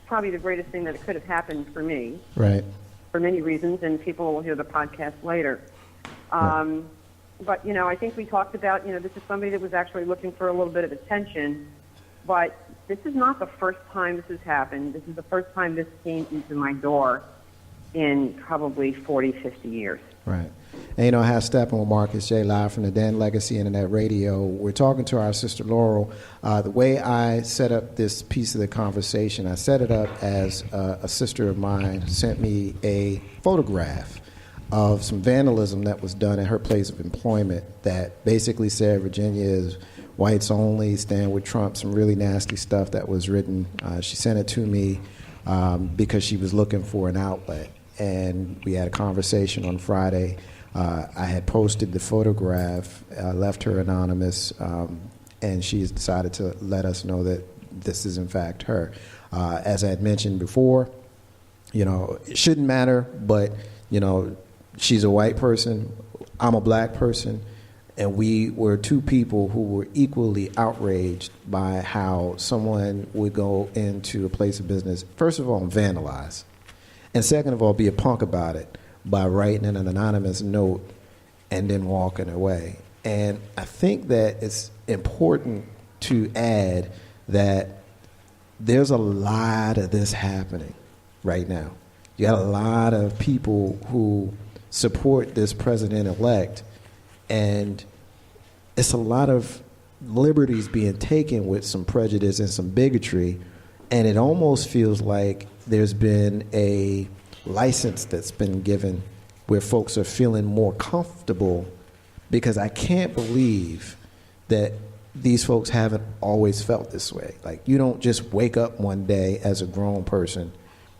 probably the greatest thing that could have happened for me. Right. For many reasons, and people will hear the podcast later. But, I think we talked about, this is somebody that was actually looking for a little bit of attention, but this is not the first time this has happened. This is the first time this came into my door in probably 40, 50 years. Right. And Hal Steppen with Marcus J. live from the Dan Legacy Internet Radio. We're talking to our sister Laurel. The way I set up this piece of the conversation, I set it up as a sister of mine sent me a photograph of some vandalism that was done at her place of employment that basically said Virginia is whites only, stand with Trump, some really nasty stuff that was written. She sent it to me because she was looking for an outlet. And we had a conversation on Friday. I had posted the photograph, left her anonymous, and she's decided to let us know that this is in fact her. As I had mentioned before, it shouldn't matter, but, she's a white person, I'm a black person, and we were two people who were equally outraged by how someone would go into a place of business, first of all, and vandalize. And second of all, be a punk about it by writing an anonymous note and then walking away. And I think that it's important to add that there's a lot of this happening right now. You got a lot of people who support this president-elect, and it's a lot of liberties being taken with some prejudice and some bigotry, and it almost feels like there's been a license that's been given where folks are feeling more comfortable, because I can't believe that these folks haven't always felt this way. Like, you don't just wake up one day as a grown person,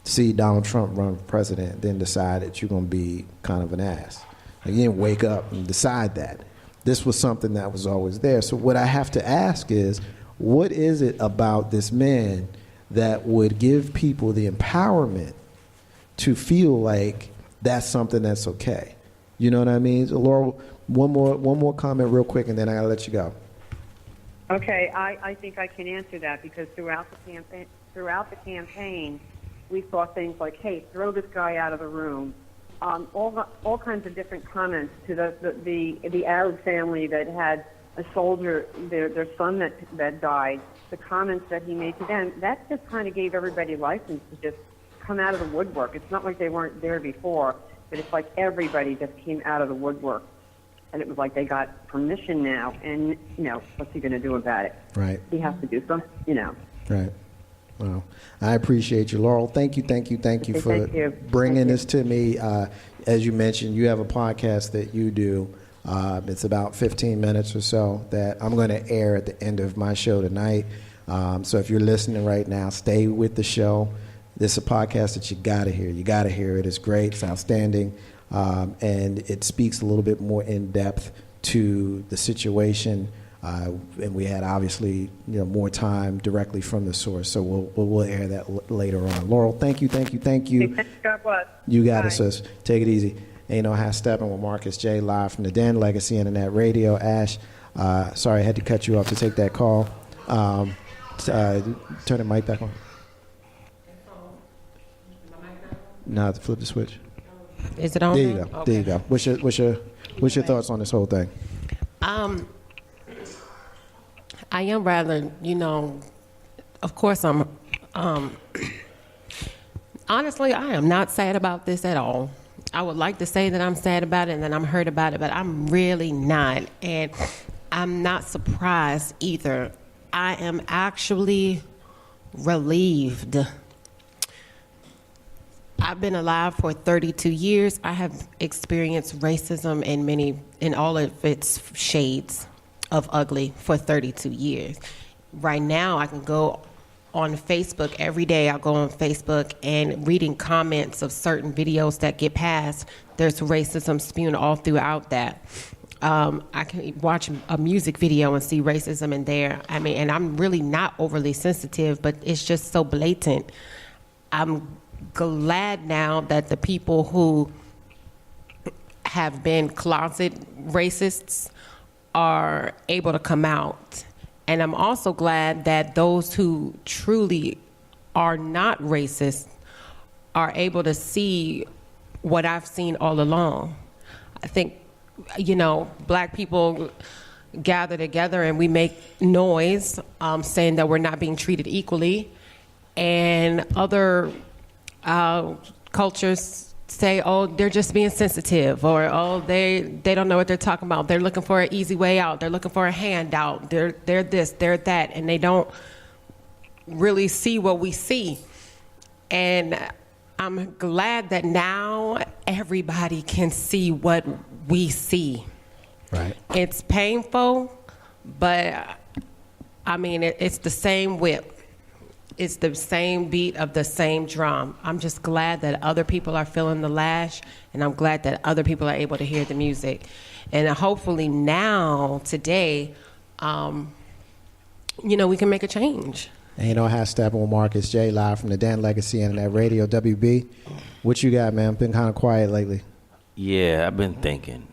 see Donald Trump run for president, then decide that you're going to be kind of an ass. Like, you didn't wake up and decide that. This was something that was always there. So what I have to ask is, what is it about this man that would give people the empowerment to feel like that's something that's okay? You know what I mean? So Laura, one more comment real quick, and then I gotta let you go. Okay, I think I can answer that, because throughout the campaign, we saw things like, "Hey, throw this guy out of the room." All kinds of different comments to the Arab family that had a soldier, their son that died. The comments that he made to them, that just kind of gave everybody license to just come out of the woodwork. It's not like they weren't there before, but it's like everybody just came out of the woodwork, and it was like they got permission now. And what's he going to do about it? Right. He has to do something. Right. Well, I appreciate you, Laurel. Thank you for bringing this to me. As you mentioned, you have a podcast that you do. It's about 15 minutes or so that I'm going to air at the end of my show tonight. So if you're listening right now, stay with the show. This is a podcast that you got to hear. You got to hear it. It's great. It's outstanding. And it speaks a little bit more in depth to the situation. And we had obviously more time directly from the source, so we'll air that later on. Laurel, thank you. God bless. You got it, sis. Take it easy. Hal Steppen with Marcus J. live from the Dan Legacy Internet Radio. Ash, sorry I had to cut you off to take that call. Turn the mic back on. No, flip the switch. Is it on? There you go. Okay. There you go. What's your thoughts on this whole thing? I am rather, of course I'm, honestly, I am not sad about this at all. I would like to say that I'm sad about it and that I'm hurt about it, but I'm really not. And I'm not surprised either. I am actually relieved. I've been alive for 32 years. I have experienced racism in all of its shades of ugly for 32 years. Right now, I can go on Facebook every day. I'll go on Facebook and reading comments of certain videos that get passed. There's racism spewing all throughout that. I can watch a music video and see racism in there. I mean, and I'm really not overly sensitive, but it's just so blatant. I'm glad now that the people who have been closet racists are able to come out. And I'm also glad that those who truly are not racist are able to see what I've seen all along. I think, black people gather together and we make noise saying that we're not being treated equally. And other cultures say, oh, they're just being sensitive, or oh, they don't know what they're talking about. They're looking for an easy way out. They're looking for a handout. They're this, they're that, and they don't really see what we see. And I'm glad that now everybody can see what we see. Right. It's painful, but I mean, it's the same whip. It's the same beat of the same drum. I'm just glad that other people are feeling the lash, and I'm glad that other people are able to hear the music. And hopefully now, today, we can make a change. And stepping with Marcus J, live from the Dan Legacy Internet Radio, WB. What you got, man? Been kind of quiet lately. Yeah, I've been thinking.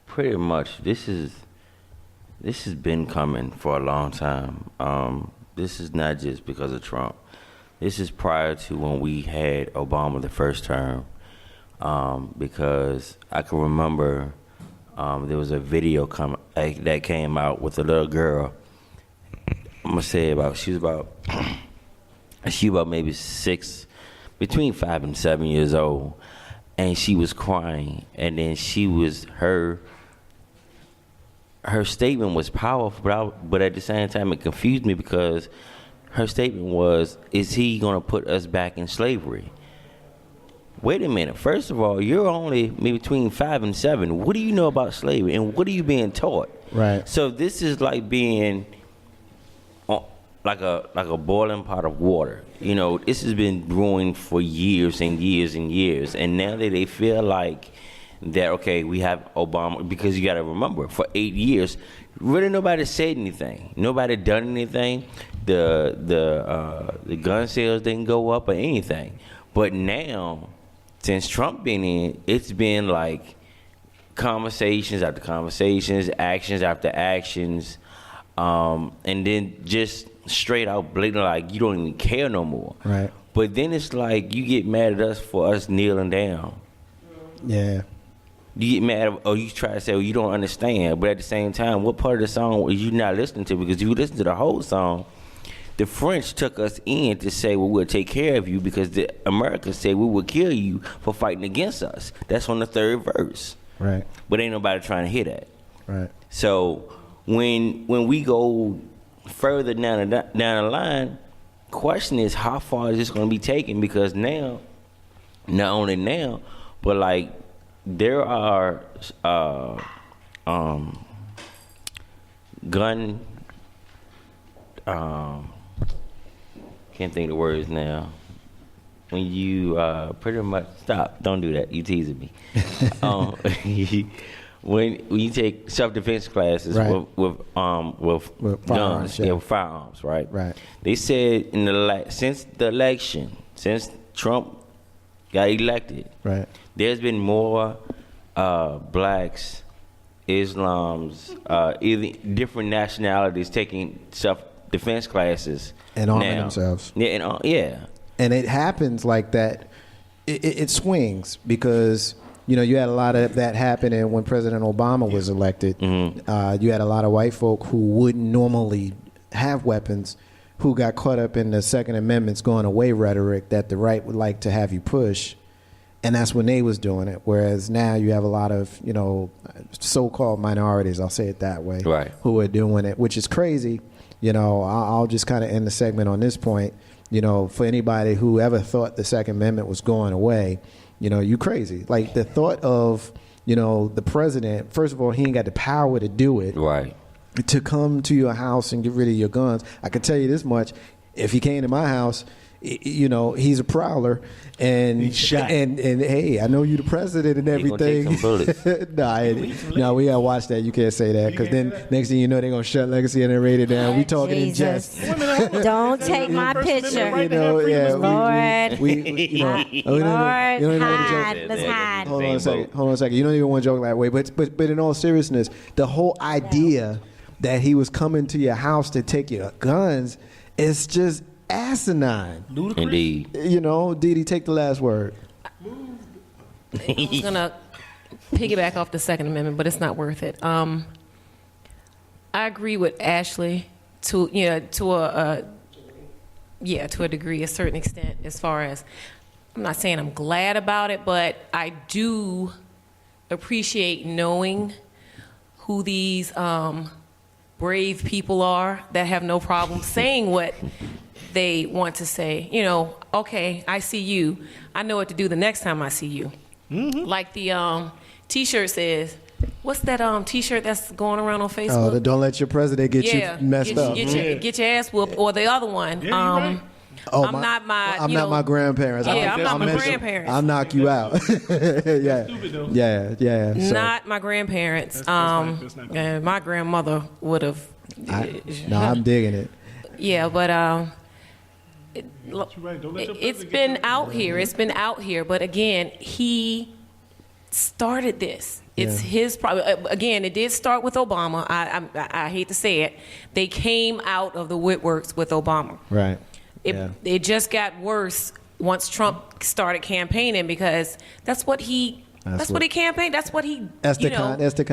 Pretty much, this has been coming for a long time. This is not just because of Trump. This is prior to when we had Obama the first term, because I can remember there was a video that came out with a little girl. I'm gonna say she was about maybe 6, between 5 and 7 years old, and she was crying, and then her statement was powerful, but at the same time it confused me, because her statement was, is he going to put us back in slavery? Wait a minute. First of all, you're only maybe between 5 and 7. What do you know about slavery, and what are you being taught? Right. So this is like being like a boiling pot of water. This has been brewing for years and years and years, and now that they feel like that, okay, we have Obama, because you got to remember, for 8 years, really nobody said anything. Nobody done anything. The gun sales didn't go up or anything. But now, since Trump been in, it's been like conversations after conversations, actions after actions, and then just straight out blatant, like you don't even care no more. Right. But then it's like you get mad at us for us kneeling down. Yeah. You get mad, or you try to say, well, you don't understand. But at the same time, what part of the song are you not listening to? Because if you listen to the whole song, the French took us in to say, well, we'll take care of you, because the Americans said we will kill you for fighting against us. That's on the 3rd verse. Right. But ain't nobody trying to hear that. Right. So when we go further down the line, question is, how far is this going to be taken? Because now, not only now, but like, there are gun can't think of the words now. When you pretty much stop, don't do that. You teasing me. When you take self-defense classes, right, with guns, firearms, yeah. With firearms, right? Right. They said since the election, since Trump got elected, right, there's been more blacks, Islams, either different nationalities taking self-defense classes and arming themselves. Yeah, yeah. And it happens like that. It swings, because you had a lot of that happening when President Obama was elected. Mm-hmm. You had a lot of white folk who wouldn't normally have weapons, who got caught up in the Second Amendment's going away rhetoric that the right would like to have you push. And that's when they was doing it. Whereas now you have a lot of, so-called minorities, I'll say it that way, right, who are doing it, which is crazy. I'll just kind of end the segment on this point. For anybody who ever thought the Second Amendment was going away, you crazy. Like, the thought of, the president, first of all, he ain't got the power to do it. Right. To come to your house and get rid of your guns. I can tell you this much. if he came to my house, you know, he's a prowler, and He's shot. and hey, I know you the president and He gonna take everything. some bullets. No, we gotta watch that. You can't say that because then next thing you know, they're gonna shut Legacy Internet Radio down. We talking in Jesus. jest. Don't take my picture. You know, yeah, Lord. we you know, you don't Lord, even want to hide. joke. Let's hide. Hold on a second. You don't even want to joke that way, but in all seriousness, the whole idea that he was coming to your house to take your guns is just asinine. Ludicrous. Indeed. You know, Didi, take the last word. I was gonna piggyback off the Second Amendment, but it's not worth it. I agree with Ashley to a degree, a certain extent, as far as I'm not saying I'm glad about it, but I do appreciate knowing who these brave people are that have no problem saying what they want to say. You know, okay, I see you. I know what to do the next time I see you. Mm-hmm. Like the T-shirt says, what's that T-shirt that's going around on Facebook? Oh, don't let your president get you messed up. Get your ass whooped. Or the other one. Yeah, you're right. Oh, I'm not my grandparents. Yeah, I'm not my mess you- grandparents. I'll knock you out. Yeah. Stupid, though. Yeah. So, Not my grandparents. That's not cool. And my grandmother would have. no, I'm digging it. Yeah, but You're right. Don't let your it's president been get out here. It's been out here. But again, he started this. It's his problem. Again, it did start with Obama. I hate to say it. They came out of the woodworks with Obama. Right. It just got worse once Trump started campaigning because that's what he campaigned. That's what he. That's the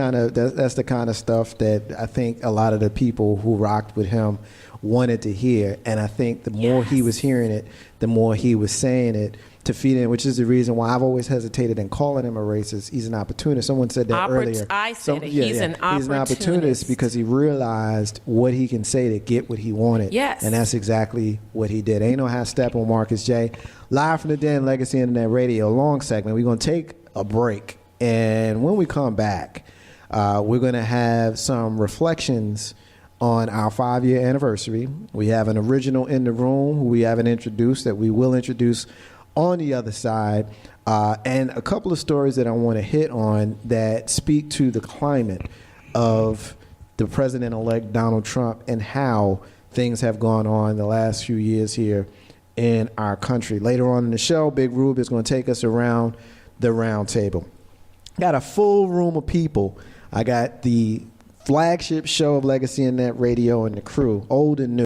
kind of stuff that I think a lot of the people who rocked with him wanted to hear, and I think the more he was hearing it, the more he was saying it to feed in, which is the reason why I've always hesitated in calling him a racist. He's an opportunist. Someone said that earlier. I said it. He's an opportunist. He's an opportunist because he realized what he can say to get what he wanted. Yes. And that's exactly what he did. Ain't no half step on Marcus J. Live from the Den, Legacy Internet Radio, long segment. We're going to take a break. And when we come back, we're going to have some reflections on our 5-year anniversary. We have an original in the room who we haven't introduced that we will introduce on the other side, and a couple of stories that I want to hit on that speak to the climate of the president-elect Donald Trump and how things have gone on the last few years here in our country. Later on in the show, Big Rube is going to take us around the round table. Got a full room of people. I got the flagship show of Legacy Internet Radio and the crew, old and new.